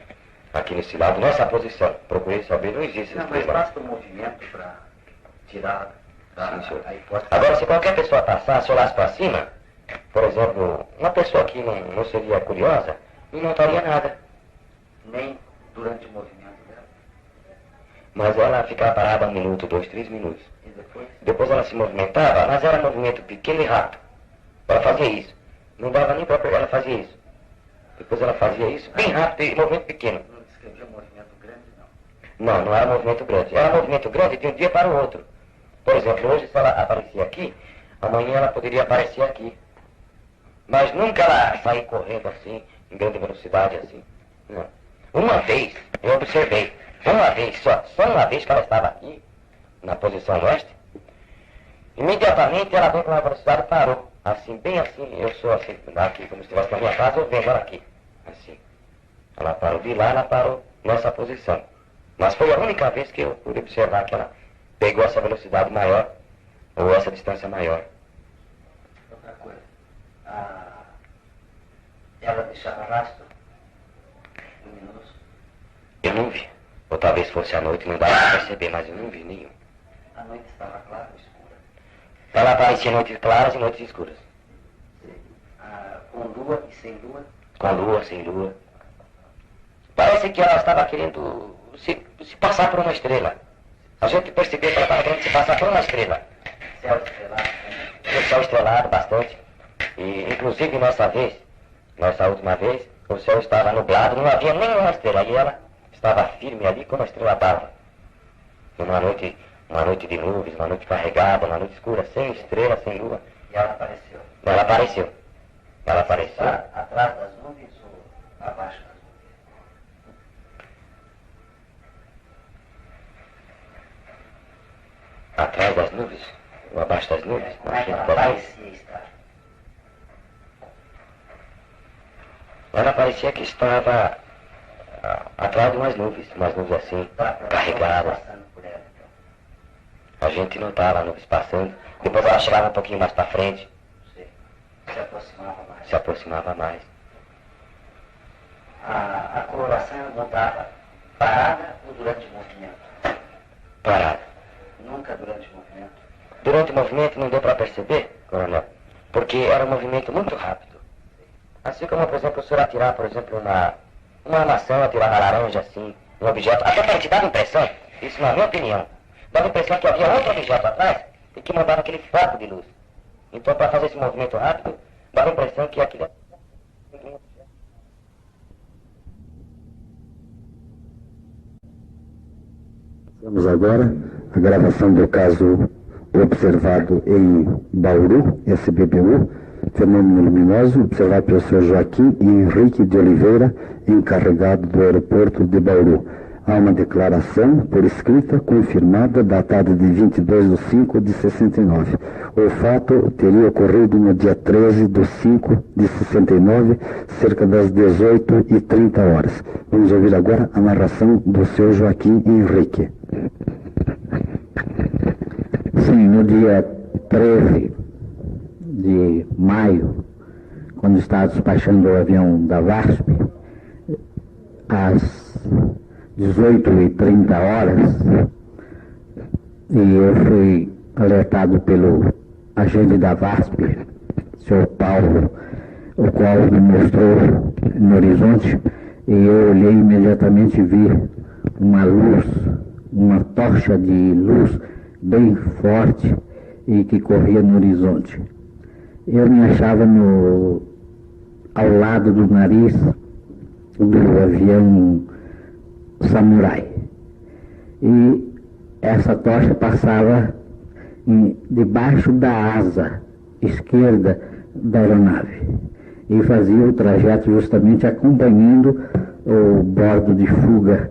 Aqui nesse lado, nessa posição, procurei saber, não existe essa Não, mas estrela. basta o movimento para tirar Sim, senhor. a hipótese. Agora, se qualquer pessoa passasse, olhasse para cima, por exemplo, uma pessoa que não seria curiosa, não notaria nada. Nem durante o movimento dela. Mas ela ficava parada 1 minuto, 2, 3 minutos. E depois? Depois ela se movimentava, mas era um movimento pequeno e rápido. Ela fazia isso. Não dava nem para pegar, ela fazia isso. Depois ela fazia isso, bem rápido e movimento pequeno. Não descrevia um movimento grande, não? Não, não era movimento grande. Era movimento grande de um dia para o outro. Por exemplo, hoje se ela aparecia aqui, amanhã ela poderia aparecer aqui. Mas nunca ela sair correndo assim, em grande velocidade assim. Não. Uma vez, eu observei, uma vez só uma vez que ela estava aqui, na posição oeste, imediatamente ela veio com uma velocidade e parou. Assim, bem assim, eu sou assim, aqui, como se estivesse na minha casa, eu vendo ela aqui. Assim. Ela parou de lá, ela parou nessa posição. Mas foi a única vez que eu pude observar que ela pegou essa velocidade maior, ou essa distância maior. Outra coisa. Ela deixava rastro luminoso? Eu não vi. Ou talvez fosse à noite, não dava para perceber, mas eu não vi nenhum. A noite estava clara ou escura? Ela aparecia em noites claras e noites escuras. Com lua e sem lua? Com lua, sem lua. Parece que ela estava querendo se passar por uma estrela. A gente percebeu que ela estava querendo se passar por uma estrela. Céu estrelado também? O céu estrelado bastante. E inclusive nossa última vez, o céu estava nublado, não havia nenhuma estrela. E ela estava firme ali como a estrela estava. Uma noite de nuvens, uma noite carregada, uma noite escura, sem estrela, sem lua. E ela apareceu? Ela apareceu. Ela apareceu. Está atrás das nuvens ou abaixo das nuvens? Atrás das nuvens? Ou abaixo das nuvens? Como é que ela parecia estar? Ela parecia que estava atrás de umas nuvens assim, carregadas. Passando por ela, então. A gente notava as nuvens passando. Depois ela chegava um pouquinho mais para frente. Sei. Se aproximava mais. Se aproximava mais. A coloração mudava parada ou durante o movimento? Parada. Nunca durante o movimento? Durante o movimento não deu para perceber, coronel, porque era um movimento muito rápido. Assim como, por exemplo, o senhor atirar, por exemplo, uma maçã, atirar uma laranja, assim, um objeto, até para te dar a impressão, isso na minha opinião, dava a impressão que havia outro objeto atrás e que mandava aquele foco de luz. Então, para fazer esse movimento rápido, dava a impressão que aquilo... Vamos agora a gravação do caso observado em Bauru, SBPU, fenômeno luminoso, observado pelo Sr. Joaquim Henrique de Oliveira, encarregado do aeroporto de Bauru. Há uma declaração por escrita, confirmada, datada de 22/5/69. O fato teria ocorrido no dia 13/5/69, cerca das 18h30. Vamos ouvir agora a narração do Sr. Joaquim Henrique. Sim, no dia 13 de maio, quando estava despachando o avião da VASP, às 18h30, e eu fui alertado pelo agente da VASP, Sr. Paulo, o qual me mostrou no horizonte, e eu olhei imediatamente e vi uma luz, uma tocha de luz bem forte e que corria no horizonte. Eu me achava ao lado do nariz do avião Samurai. E essa tocha passava debaixo da asa esquerda da aeronave e fazia o trajeto justamente acompanhando o bordo de fuga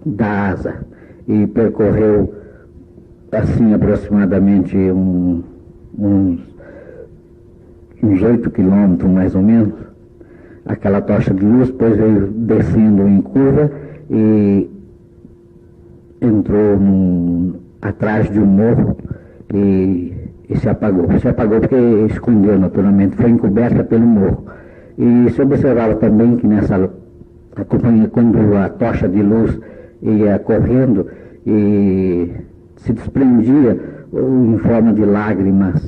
da asa e percorreu assim aproximadamente uns 8 quilômetros mais ou menos, aquela tocha de luz, depois veio descendo em curva e entrou atrás de um morro e se apagou. Se apagou porque escondeu naturalmente, foi encoberta pelo morro. E se observava também que acompanha quando a tocha de luz ia correndo e se desprendia em forma de lágrimas,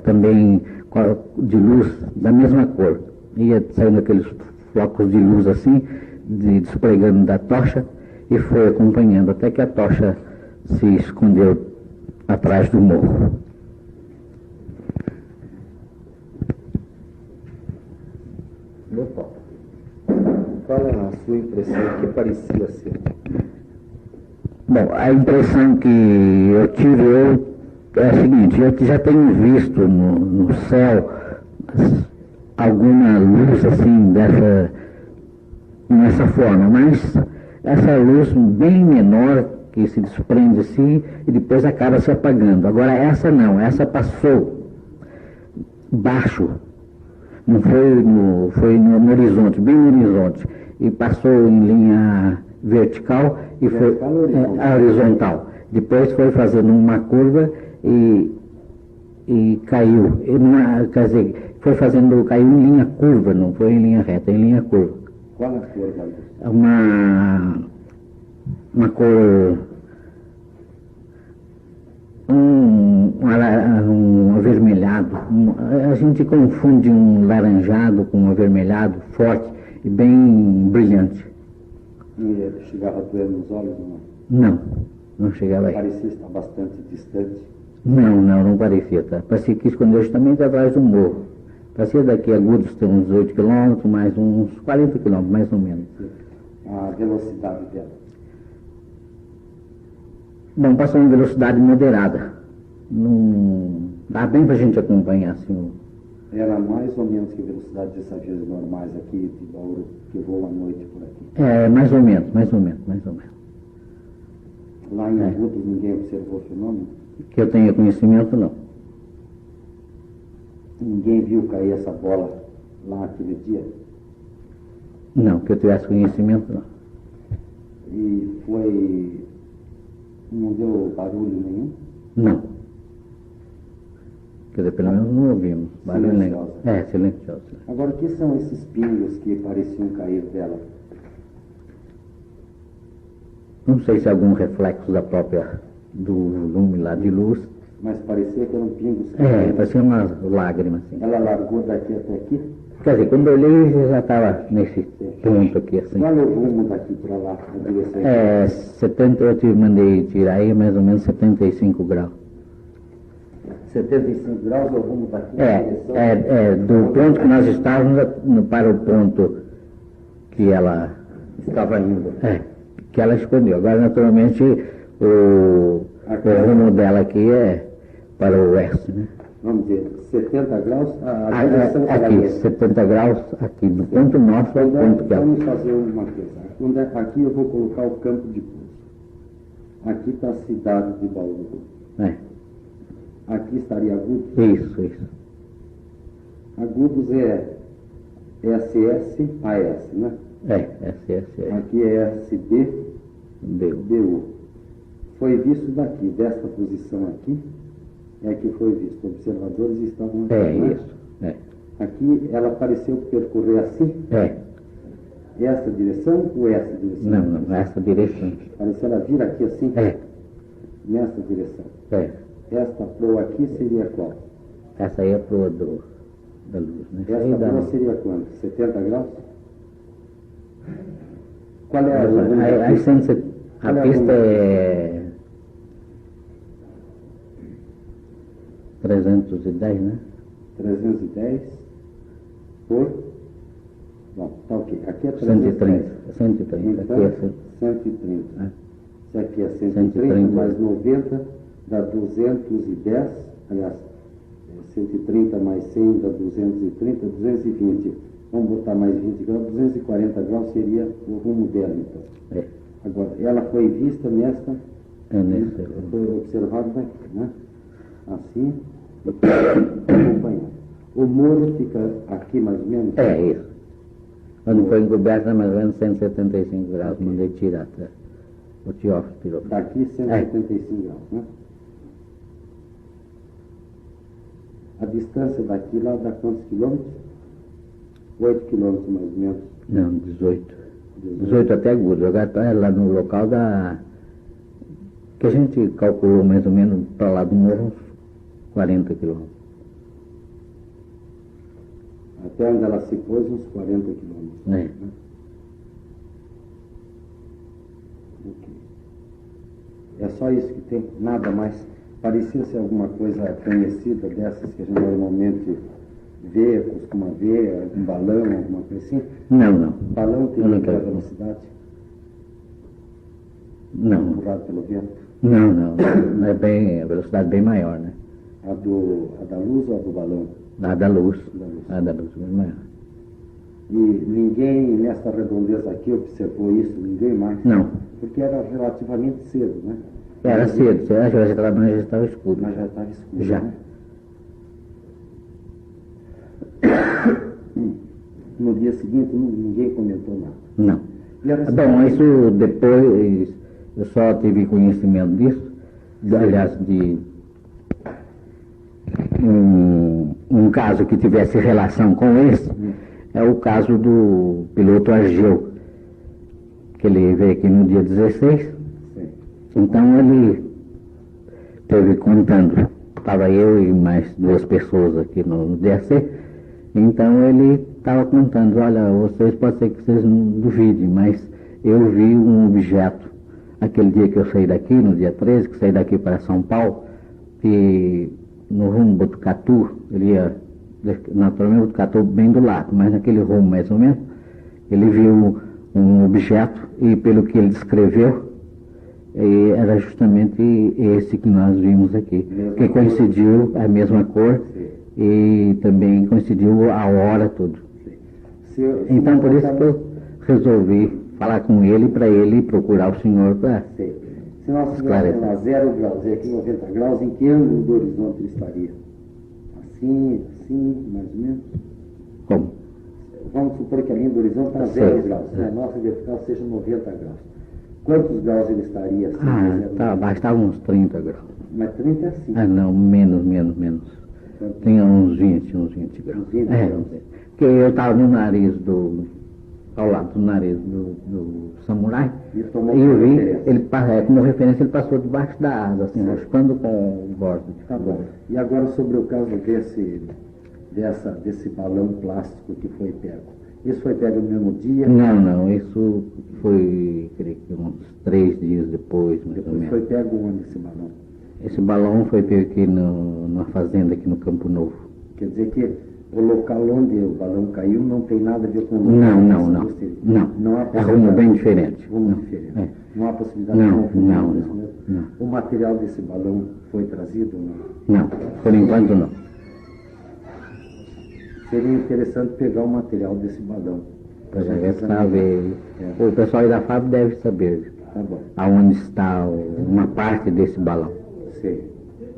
também de luz da mesma cor. Ia saindo aqueles flocos de luz assim, despregando da tocha, e foi acompanhando até que a tocha se escondeu atrás do morro. Qual é a sua impressão? O que parecia ser? Bom, a impressão que eu tive é a seguinte: eu já tenho visto no céu alguma luz assim nessa forma, mas essa luz bem menor que se desprende assim e depois acaba se apagando. Agora essa não, essa passou baixo, não foi no horizonte, bem no horizonte, e passou em linha vertical e foi horizontal. Depois foi fazendo uma curva e caiu. Quer dizer, caiu em linha curva, não foi em linha reta, em linha curva. Qual a cor da luz? Uma cor, um avermelhado. A gente confunde um laranjado com um avermelhado forte e bem brilhante. E chegava a doer nos olhos? Não? Não chegava aí. Parecia estar bastante distante? Não parecia. Tá? Parecia que escondeu justamente atrás do morro. Parecia daqui a Agudos tem uns 8 quilômetros, mais uns 40 quilômetros, mais ou menos. A velocidade dela? Bom, passou em velocidade moderada. Não dá bem para a gente acompanhar assim. Era mais ou menos que velocidade desses aviões normais aqui de Bauru, que voam à noite por aqui? Mais ou menos. Lá em Agudos ninguém observou o fenômeno? Que eu tenha conhecimento, não. Ninguém viu cair essa bola lá aquele dia? Não, que eu tivesse conhecimento, não. E não deu barulho nenhum? Não. Quer dizer, pelo menos não ouvimos barulho nenhum. Silencioso. Agora, o que são esses pingos que pareciam cair dela? Não sei se é algum reflexo do lume lá de luz. Mas parecia que eram pingos. Parecia umas lágrimas. Assim. Ela largou daqui até aqui? Quer dizer, quando eu olhei, já estava nesse ponto aqui, assim. Qual é o rumo daqui para lá? Eu te mandei tirar aí mais ou menos 75 graus. 75 graus é o rumo daqui? Do ponto que nós estávamos para o ponto que ela estava indo. Que ela escondeu. Agora, naturalmente, o rumo dela aqui é para o oeste, né? Vamos dizer, 70 graus? Aqui, 70 graus, aqui, do ponto nosso ao ponto que ela... Vamos fazer uma coisa. Aqui eu vou colocar o campo de pouso. Aqui está a cidade de Bauru. Aqui estaria Agudos? Isso. Agudos é SS-AS, né? SS. Aqui é SD-BU. Foi visto daqui, desta posição aqui, é que foi visto. Observadores estavam aqui. Isso. Aqui ela pareceu percorrer assim? Essa direção ou essa direção? Não, essa direção. Pareceu ela vir aqui assim? Nessa direção? Esta proa aqui seria qual? Essa aí é a proa da luz, né? Esta proa seria quanto? 70 graus? Qual é a pista é 310, né? 310 por Bom, tá ok. Aqui é 130. 130. Então, Aqui é 130. Isso aqui é 130, 130. mais 90 dá 210. Aliás, 130 mais 100 dá 230, 220. Vamos botar mais 20 graus, 240 graus seria o rumo dela, então. É. Agora, ela foi vista nesta, nesse. foi observado daqui, né? Assim, e acompanhando. O muro fica aqui mais ou menos? É isso. Quando foi encoberto, mais ou menos 175 graus, mandei tirar. Tá? O Teófilo tirou. Daqui 175 graus, né? A distância daqui lá dá quantos quilômetros? 8 quilômetros mais ou menos. Não, 18. 18 até agudo. Agora está lá no local da... que a gente calculou mais ou menos para lá do morro uns 40 quilômetros. Até onde ela se pôs, uns 40 quilômetros. É. Né? Okay. É só isso que tem, nada mais. Parecia ser alguma coisa conhecida dessas que a gente normalmente vê, costuma ver, um balão, alguma coisa assim? Não. Balão tem Eu não muita quero. velocidade? Não. Empurrado pelo vento? Não. É bem, a velocidade bem maior, né? A da luz ou a do balão? A da luz. Da luz. A da luz bem maior. E ninguém nessa redondeza aqui observou isso, ninguém mais? Não. Porque era relativamente cedo, né? Era cedo, você acha que já estava escuro. Mas já estava escuro, Já. né? No dia seguinte ninguém comentou nada. Não. E a Bom, isso depois, eu só tive conhecimento disso, aliás, de um caso que tivesse relação com esse, é o caso do piloto Argeu, que ele veio aqui no dia 16, Sim. então ele esteve contando, estava eu e mais 2 pessoas aqui no DSC, então ele estava contando, olha, vocês pode ser que vocês não duvidem, mas eu vi um objeto, aquele dia que eu saí daqui, no dia 13, que saí daqui para São Paulo, e no rumo Botucatu, ele ia, naturalmente Botucatu bem do lado, mas naquele rumo mais ou menos, ele viu um objeto e pelo que ele descreveu, era justamente esse que nós vimos aqui, que coincidiu a mesma cor e também coincidiu a hora tudo. Então por isso que eu resolvi falar com ele para ele procurar o senhor para se nós estivéssemos a 0 graus e aqui 90 graus, em que ângulo do horizonte ele estaria? Assim, mais ou menos? Como? Vamos supor que a linha do horizonte está a 0 graus, e a nossa vertical seja 90 graus. Quantos graus ele estaria assim? Bastava uns 30 graus. Mas 30 é assim. Não, menos. Tinha uns 20 graus. Uns 20 graus. Porque eu estava no nariz ao lado do nariz do samurai, e eu vi, ele, como referência, ele passou debaixo da asa, assim, raspando com o bordo. Tá bom. E agora sobre o caso desse balão plástico que foi pego. Isso foi pego no mesmo dia? Não, isso foi, creio que uns 3 dias depois, mais ou menos. Foi pego onde esse balão? Esse balão foi pego aqui numa fazenda aqui no Campo Novo. Quer dizer que o local onde o balão caiu não tem nada a ver com o local? Não. É rumo bem diferente. É. Não há possibilidade não, de confundir não. isso mesmo? O material desse balão foi trazido ou não? Por enquanto não. Seria interessante pegar o material desse balão. O pessoal aí da fábrica deve saber aonde está uma parte desse balão. Sei.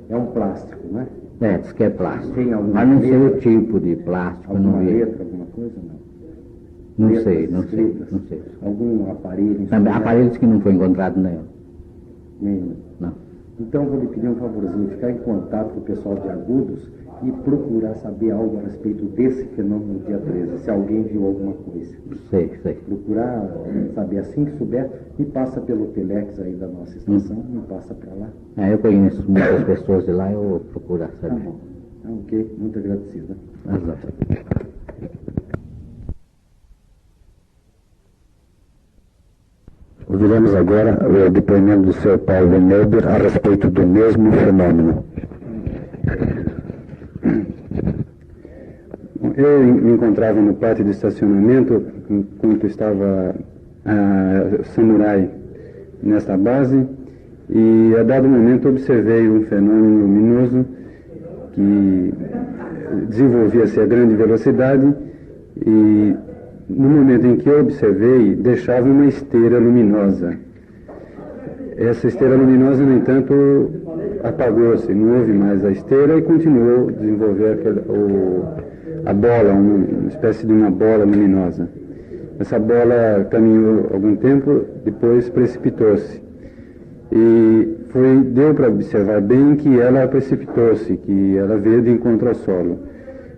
É um plástico, né? Diz que é plástico. Tem alguma Mas não sei o tipo de plástico. Alguma letra, alguma coisa, não? Não sei. Algum aparelho? Também, aparelhos que não foi encontrado nela. Nenhum. Não. Então vou lhe pedir um favorzinho, ficar em contato com o pessoal de Agudos e procurar saber algo a respeito desse fenômeno no dia 13, se alguém viu alguma coisa. Sei. Procurar saber, assim que souber, me passa pelo Telex aí da nossa estação, me passa para lá. Eu conheço muitas pessoas de lá, eu vou procurar saber. Tá bom. Ok, muito agradecido. Ouviremos agora o depoimento do Sr. Paulo Neuber a respeito do mesmo fenômeno. Eu me encontrava no pátio de estacionamento enquanto estava samurai nesta base, e a dado momento observei um fenômeno luminoso que desenvolvia-se a grande velocidade, e no momento em que eu observei, deixava uma esteira luminosa. Essa esteira luminosa, no entanto, apagou-se, não houve mais a esteira, e continuou a desenvolver a bola, uma espécie de uma bola luminosa. Essa bola caminhou algum tempo, depois precipitou-se. E deu para observar bem que ela precipitou-se, que ela veio de encontro ao solo.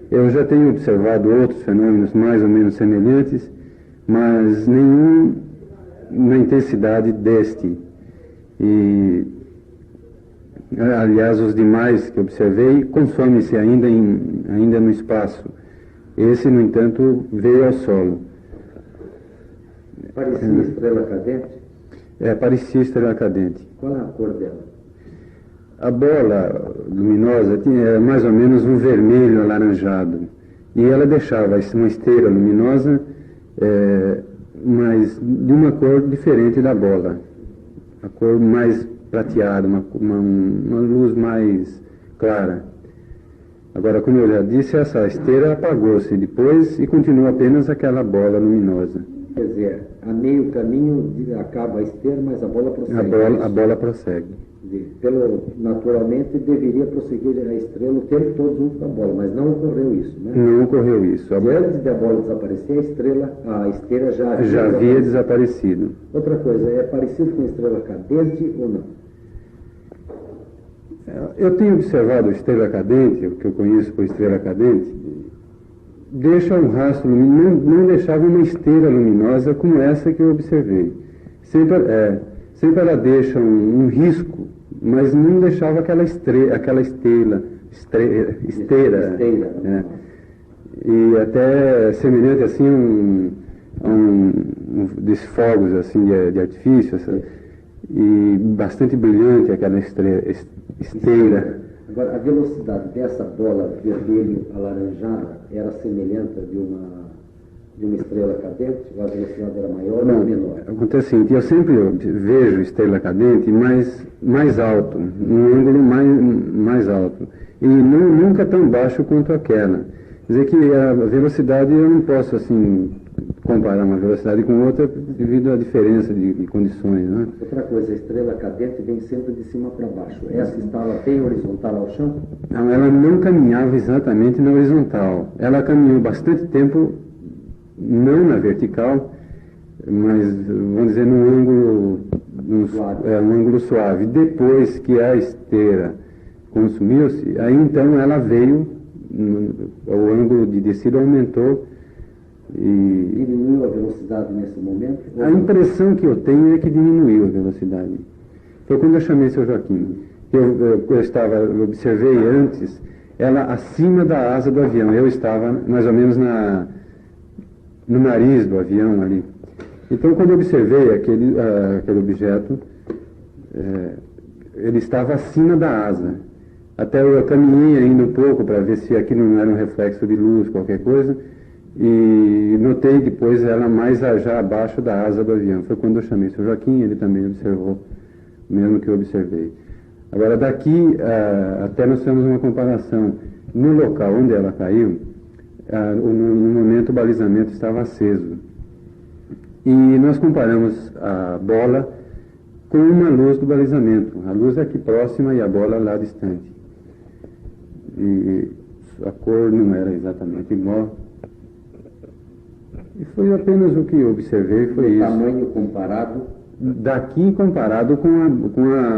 Eu já tenho observado outros fenômenos mais ou menos semelhantes, mas nenhum na intensidade deste. E, aliás, os demais que observei consomem-se ainda no espaço. Esse, no entanto, veio ao solo. Parecia estrela cadente? Parecia estrela cadente. Qual é a cor dela? A bola luminosa tinha mais ou menos um vermelho alaranjado. E ela deixava uma esteira luminosa, mas de uma cor diferente da bola. A cor mais prateada, uma luz mais clara. Agora, como eu já disse, essa esteira apagou-se depois e continua apenas aquela bola luminosa. Quer dizer, a meio caminho acaba a esteira, mas a bola prossegue. A bola prossegue. Naturalmente, deveria prosseguir a estrela o tempo todo junto com a bola, mas não ocorreu isso, né? Não ocorreu isso. Antes da bola desaparecer, a esteira já havia desaparecido. Outra coisa, é parecido com a estrela cadente ou não? Eu tenho observado a estrela cadente, o que eu conheço por estrela cadente, deixa um rastro luminoso, não deixava uma esteira luminosa como essa que eu observei. Sempre ela deixa um risco, mas não deixava aquela esteira. E até semelhante assim a um desses fogos assim de artifício, e bastante brilhante aquela esteira. Agora, a velocidade dessa bola vermelho alaranjada era semelhante de uma estrela cadente? A velocidade era maior ou menor? Acontece o seguinte, eu sempre vejo estrela cadente mais alto, num ângulo mais alto, e nunca tão baixo quanto aquela. Quer dizer que a velocidade, eu não posso assim comparar uma velocidade com outra devido à diferença de condições, né? Outra coisa, a estrela cadente vem sempre de cima para baixo. Essa estava bem horizontal ao chão? Não, ela não caminhava exatamente na horizontal. Ela caminhou bastante tempo, não na vertical, mas, vamos dizer, num ângulo suave. Depois que a esteira consumiu-se, aí então ela veio, o ângulo de descida aumentou. E diminuiu a velocidade nesse momento? A impressão que eu tenho é que diminuiu a velocidade. Foi quando eu chamei o Sr. Joaquim. Eu observei antes ela acima da asa do avião. Eu estava mais ou menos no nariz do avião ali. Então, quando eu observei aquele objeto, ele estava acima da asa. Até eu caminhei ainda um pouco para ver se aquilo não era um reflexo de luz, qualquer coisa. E notei depois ela mais já abaixo da asa do avião. Foi quando eu chamei o Sr. Joaquim, ele também observou, mesmo que eu observei. Agora, daqui até nós temos uma comparação. No local onde ela caiu, no momento o balizamento estava aceso. E nós comparamos a bola com uma luz do balizamento. A luz aqui próxima e a bola lá distante. E a cor não era exatamente igual. E foi apenas o que eu observei, foi isso. Tamanho comparado? Daqui comparado com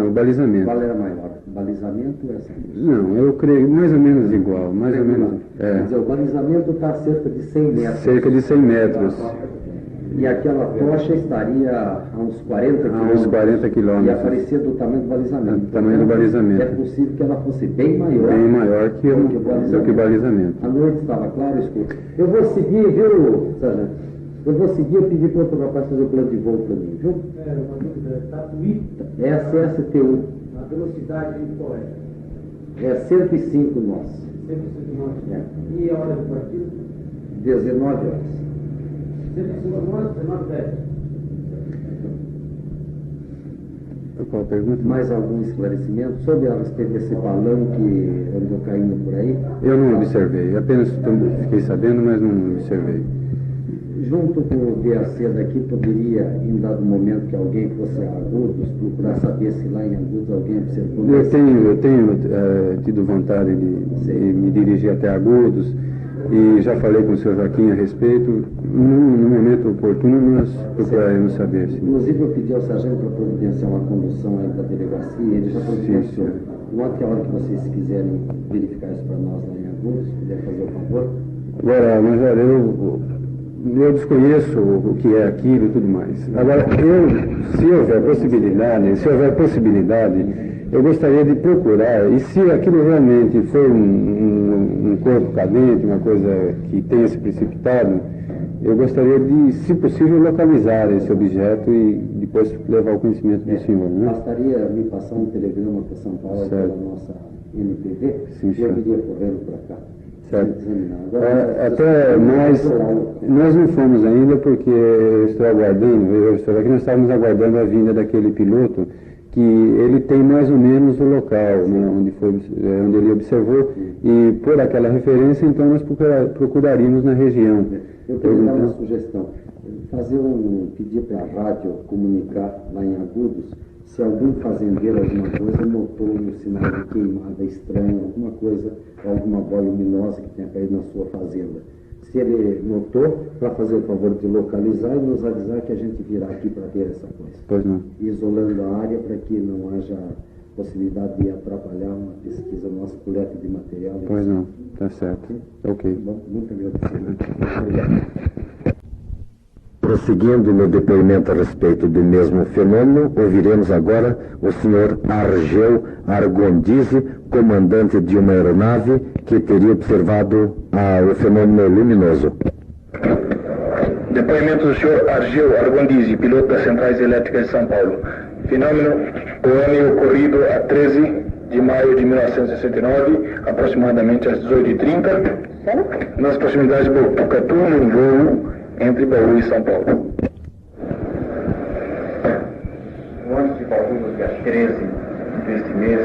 o balizamento. Qual era maior? Balizamento ou essa? Não, eu creio mais ou menos igual, mais ou menos. Quer dizer, o balizamento está a cerca de 100 metros. Cerca de 100 metros. E aquela tocha estaria a uns 40 quilômetros. A uns 40 quilômetros. E aparecia do tamanho do balizamento. Do tamanho do balizamento. É possível que ela fosse bem maior. Bem maior que o balizamento. A noite estava claro, escuro. Eu vou seguir, viu, Sargento? Eu vou seguir, eu pedi para o outro rapaz fazer o plano de voo para mim, viu? Uma dúvida, está Twitter. É a CSTU. A velocidade qual é? É 105 nós. E a hora de partida? 19 horas. 19h10. Qual a pergunta? Mais algum esclarecimento sobre a respeito desse balão que andou caindo por aí? Eu não observei, apenas fiquei sabendo, mas não observei. Junto com o DAC daqui, poderia, em dado momento que alguém fosse a Agudos, procurar saber se lá em Agudos alguém observou? Eu tenho tido vontade de me dirigir até Agudos e já falei com o senhor Joaquim a respeito. No momento oportuno, nós procuraremos saber. Sim. Inclusive, eu pedi ao sargento para providenciar uma condução aí da delegacia, ele já providenciou. Qualquer hora que vocês quiserem verificar isso para nós lá em Agudos, puder fazer o favor. Agora, mas olha, eu desconheço o que é aquilo e tudo mais. Agora, se houver possibilidade, eu gostaria de procurar, e se aquilo realmente for um corpo cadente, uma coisa que tenha se precipitado, eu gostaria de, se possível, localizar esse objeto e depois levar ao conhecimento do senhor. Né? Bastaria me passar um telegrama para São Paulo pela nossa NPV, sim, e eu iria correndo para cá. Certo. Até nós não fomos ainda porque eu estou aguardando, aqui nós estávamos aguardando a vinda daquele piloto que ele tem mais ou menos o local, né, onde ele observou, e por aquela referência, então nós procuraríamos na região. Eu queria dar uma sugestão, pedir para a rádio comunicar lá em Agudos, se algum fazendeiro, alguma coisa, notou um sinal de queimada estranha, alguma coisa, alguma boia luminosa que tenha caído na sua fazenda. Se ele notou, para fazer o favor de localizar e nos avisar que a gente virá aqui para ver essa coisa. Pois não. Isolando a área para que não haja possibilidade de atrapalhar uma pesquisa nossa, coleta de material. Pois não, tá certo. Ok. Bom, muito agradecido. Obrigado. Prosseguindo no depoimento a respeito do mesmo fenômeno, ouviremos agora o senhor Argeu Argondizzi, comandante de uma aeronave que teria observado o fenômeno luminoso. Depoimento do senhor Argeu Argondizzi, piloto das Centrais Elétricas de São Paulo. Fenômeno ocorrido ocorrido a 13 de maio de 1969, aproximadamente às 18h30, nas proximidades de Botucatu, num voo entre Bauru e São Paulo. No ônibus de Bauru, dia 13 deste mês,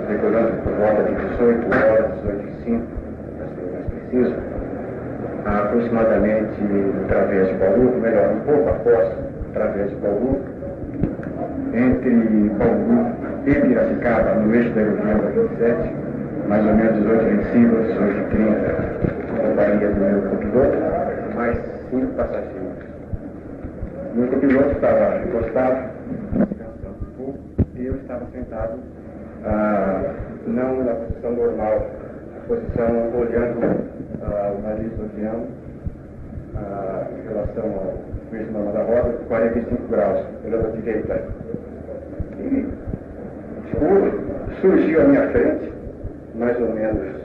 recordando por volta de 18 horas, 18h05, para ser mais preciso, aproximadamente no través de Bauru, melhor, um pouco após o través de Bauru, entre Bauru e Piracicaba, no eixo da aerovia 27, mais ou menos 18h25, 18h30, companhia do meu copiloto, mais 5 passageiros. O meu copiloto estava encostado, descansando um pouco, e eu estava sentado, não na posição normal, na posição olhando o nariz do avião, em relação ao eixo normal da roda, 45 graus, olhando à direita. E surgiu à minha frente, mais ou menos,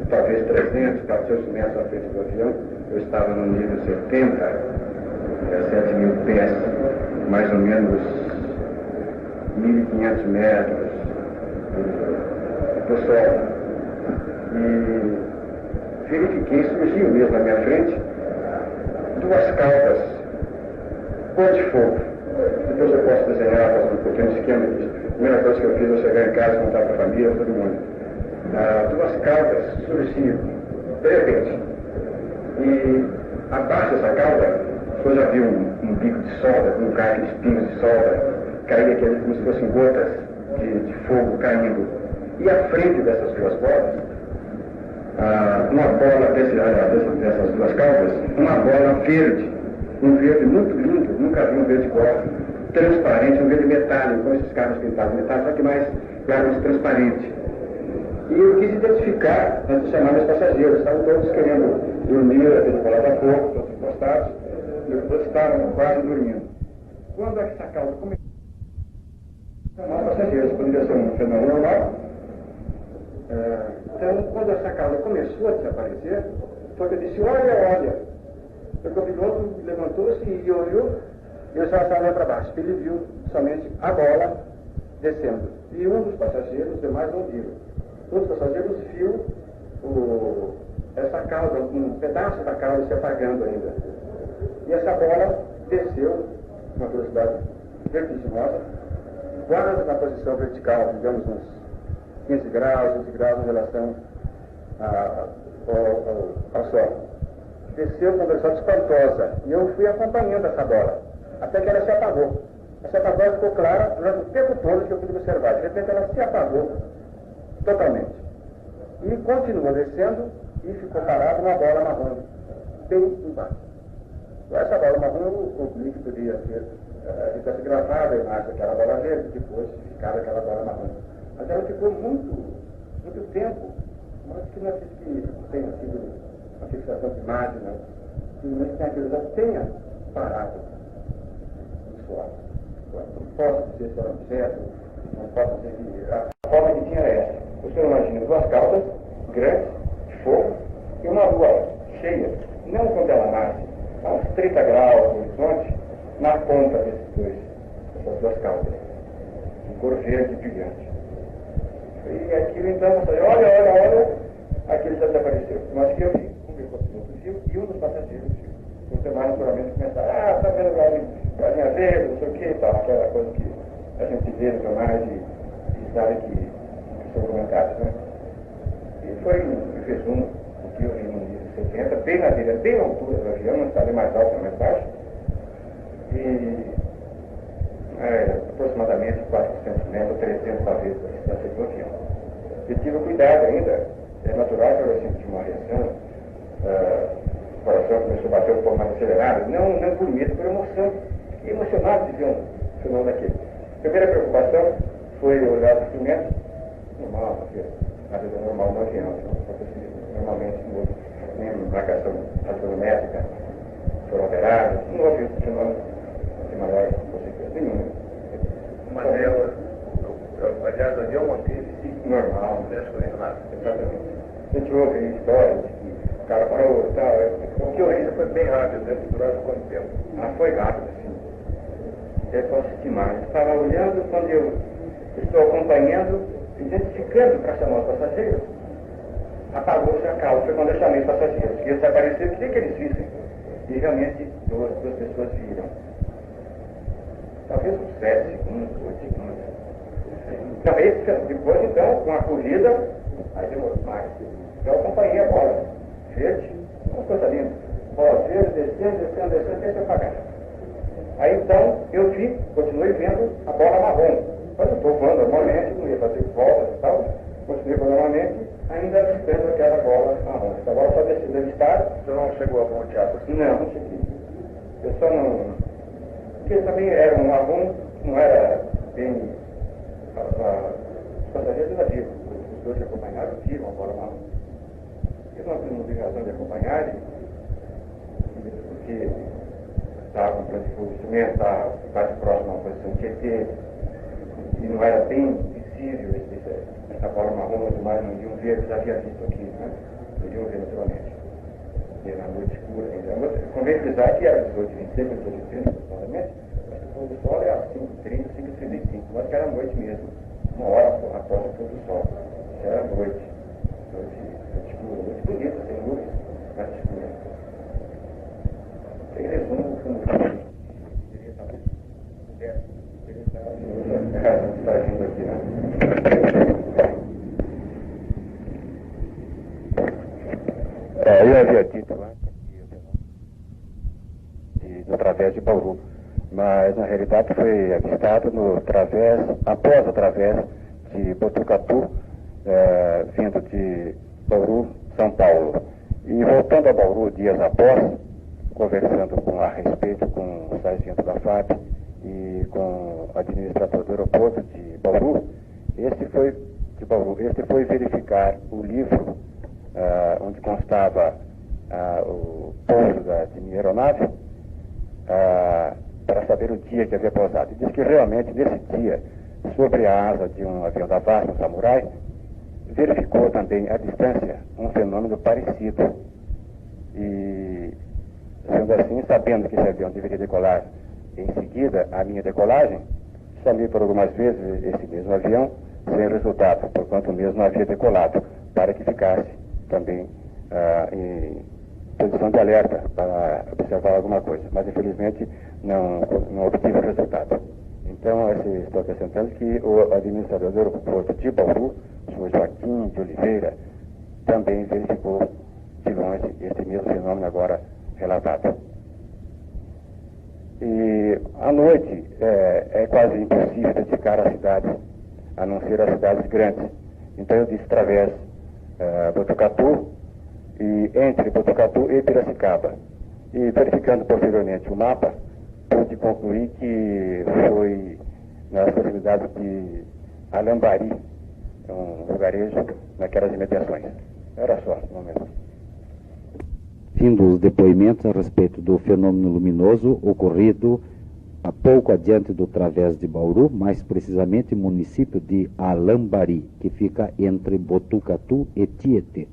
talvez 300, 400 metros à frente do avião. Eu estava no nível 70, 7.000 pés, mais ou menos 1.500 metros do solo. E verifiquei, surgiu mesmo à minha frente, 2 caudas cor de fogo. Depois eu posso desenhar, fazer um pequeno esquema disso. A primeira coisa que eu fiz, eu chegar em casa, contar para a família, todo mundo. 2 caudas surgiram, de repente. E abaixo dessa cauda, depois já viu um bico de solda, como cai aqueles pingos de solda, caía como se fossem gotas de fogo caindo. E à frente dessas 2 bolas, uma bola dessas 2 caudas, uma bola verde, um verde muito lindo, nunca vi um verde igual, transparente, um verde metálico, com esses carros pintados metálicos, só que mais claro, transparente. E eu quis identificar, antes de chamar meus passageiros, estavam todos querendo dormir, a gente falava pouco, todos encostados, e todos estavam quase dormindo. Quando essa cauda começou a chamar passageiros, poderia ser um fenômeno normal. Então, quando essa cauda começou a desaparecer, foi que eu disse, olha. O copiloto levantou-se e olhou, e eu estava olhando para baixo. Ele viu somente a bola descendo. E um dos passageiros, os demais não viram. um dos passageiros viu essa cauda, um pedaço da cauda se apagando ainda. E essa bola desceu com uma velocidade vertiginosa, quase na posição vertical, digamos uns 15 graus em relação ao solo. Desceu com uma velocidade espantosa e eu fui acompanhando essa bola, até que ela se apagou. Essa apagou ficou clara durante o tempo todo que eu pude observar. De repente ela se apagou totalmente. E continuou descendo e ficou parada uma bola marrom, bem embaixo. Essa bola marrom, o público podia ter tivesse gravado a imagem daquela bola verde, depois ficar aquela bola marrom. Mas ela ficou muito tempo, mas que não é que tenha sido uma fixação de imagem, não. Simplesmente tem aquilo que tenha parado no solo. Não posso dizer se era um objeto, não posso dizer que a forma que tinha era essa. O senhor imagina duas calças grandes, de fogo, e uma lua cheia, não quando ela nasce, a uns 30 graus no horizonte, na ponta dessas duas calças. Um cor verde brilhante. E aquilo então, eu falei, olha, aquilo já desapareceu. Mas que eu vi, um piloto viu e um dos passageiros viu. Os demais naturalmente começaram, tá vendo galinha verde, não sei o que e tal, aquela coisa que a gente vê nos jornais e sabe que são comentários, né? E foi um resumo do que eu vi no livro 70, bem na beira, bem na altura do avião, não estava mais alto, nem mais baixo, e aproximadamente 400 metros, 300 vezes a distância do avião. Eu tive cuidado ainda, é natural que eu senti uma reação, o coração começou a bater um pouco mais acelerado, não por medo, por emoção. Fiquei emocionado de ver um fenômeno daquele. A primeira preocupação foi olhar os instrumentos, normal, porque a vida é normal no avião, normalmente nem marcação astrométrica foram alteradas, não houve fenômeno de maior consequência nenhuma. Uma delas, aliás, o avião manteve-se normal, não mexe com nada. Exatamente. A gente ouve histórias que o cara parou e tal. O que eu vi foi bem rápido, deve durar quanto tempo? Foi rápido, sim. Eu posso estimar. Eu estava olhando quando eu estou acompanhando, identificando para chamar os passageiros. Apagou-se a calça, foi quando eu chamei os passageiros. Que eles apareceram, queria que eles vissem. E realmente duas pessoas viram. Talvez uns 7 segundos, 8 segundos. Então, depois, então, com a corrida, aí demorou mais. Eu acompanhei a bola verde, uma coisa linda. Bola verde, descendo, até se apagar. Aí então, eu vi, continuei vendo a bola marrom. Mas eu estou voando normalmente, não ia fazer voltas e tal. Continuei voando normalmente, ainda vendo aquela bola marrom. Essa bola só desceu do estado. Você não chegou a voltear por cima? Não cheguei. Eu só não... Porque também era um marrom, não era bem... Os passageiros ainda viram. Os dois que acompanharam viram a bola marrom. Eu não tive razão de acompanhar, porque estava com o instrumento, estava quase próximo a uma posição de ET, e não era bem visível essa bola marrom, mas mais não iam ver, eu já havia visto aqui, né? Não iam ver naturalmente. E era noite escura ainda. Convém frisar que era 18h26, 18h30, aproximadamente, mas o pôr do sol era 5h30, 5h35, mas que era noite mesmo, uma hora após o pôr do sol. Isso era noite escura, muito bonita, sem luz, mas escura. Em resumo, como deveria saber, deveria estar vindo aqui, né? Eu havia dito antes do través de Bauru, mas na realidade foi avistado após o través de Botucatu, vindo de Bauru, São Paulo. E voltando a Bauru dias após, conversando a respeito com o sargento da FAB e com o administrador do aeroporto de Bauru, este foi verificar o livro onde constava o pouso de minha aeronave para saber o dia que havia pousado. E diz que realmente nesse dia, sobre a asa de um avião da VASP, um Samurai, verificou também à distância um fenômeno parecido. E, sendo assim, sabendo que esse avião deveria decolar em seguida à minha decolagem, chamei por algumas vezes esse mesmo avião sem resultado, porquanto mesmo não havia decolado, para que ficasse também em posição de alerta para observar alguma coisa. Mas infelizmente não obtive resultado. Então, estou acrescentando que o administrador do aeroporto de Bauru, o senhor Joaquim de Oliveira, também verificou de longe esse mesmo fenômeno agora relatado. E à noite é quase impossível dedicar a cidades, a não ser as cidades grandes. Então eu disse através Botucatu e entre Botucatu e Piracicaba. E verificando posteriormente o mapa, pude concluir que foi nas proximidades de Alambari, um lugarejo naquelas imediações. Era só, no momento. Fim dos depoimentos a respeito do fenômeno luminoso ocorrido a pouco adiante do Través de Bauru, mais precisamente município de Alambari, que fica entre Botucatu e Tietê.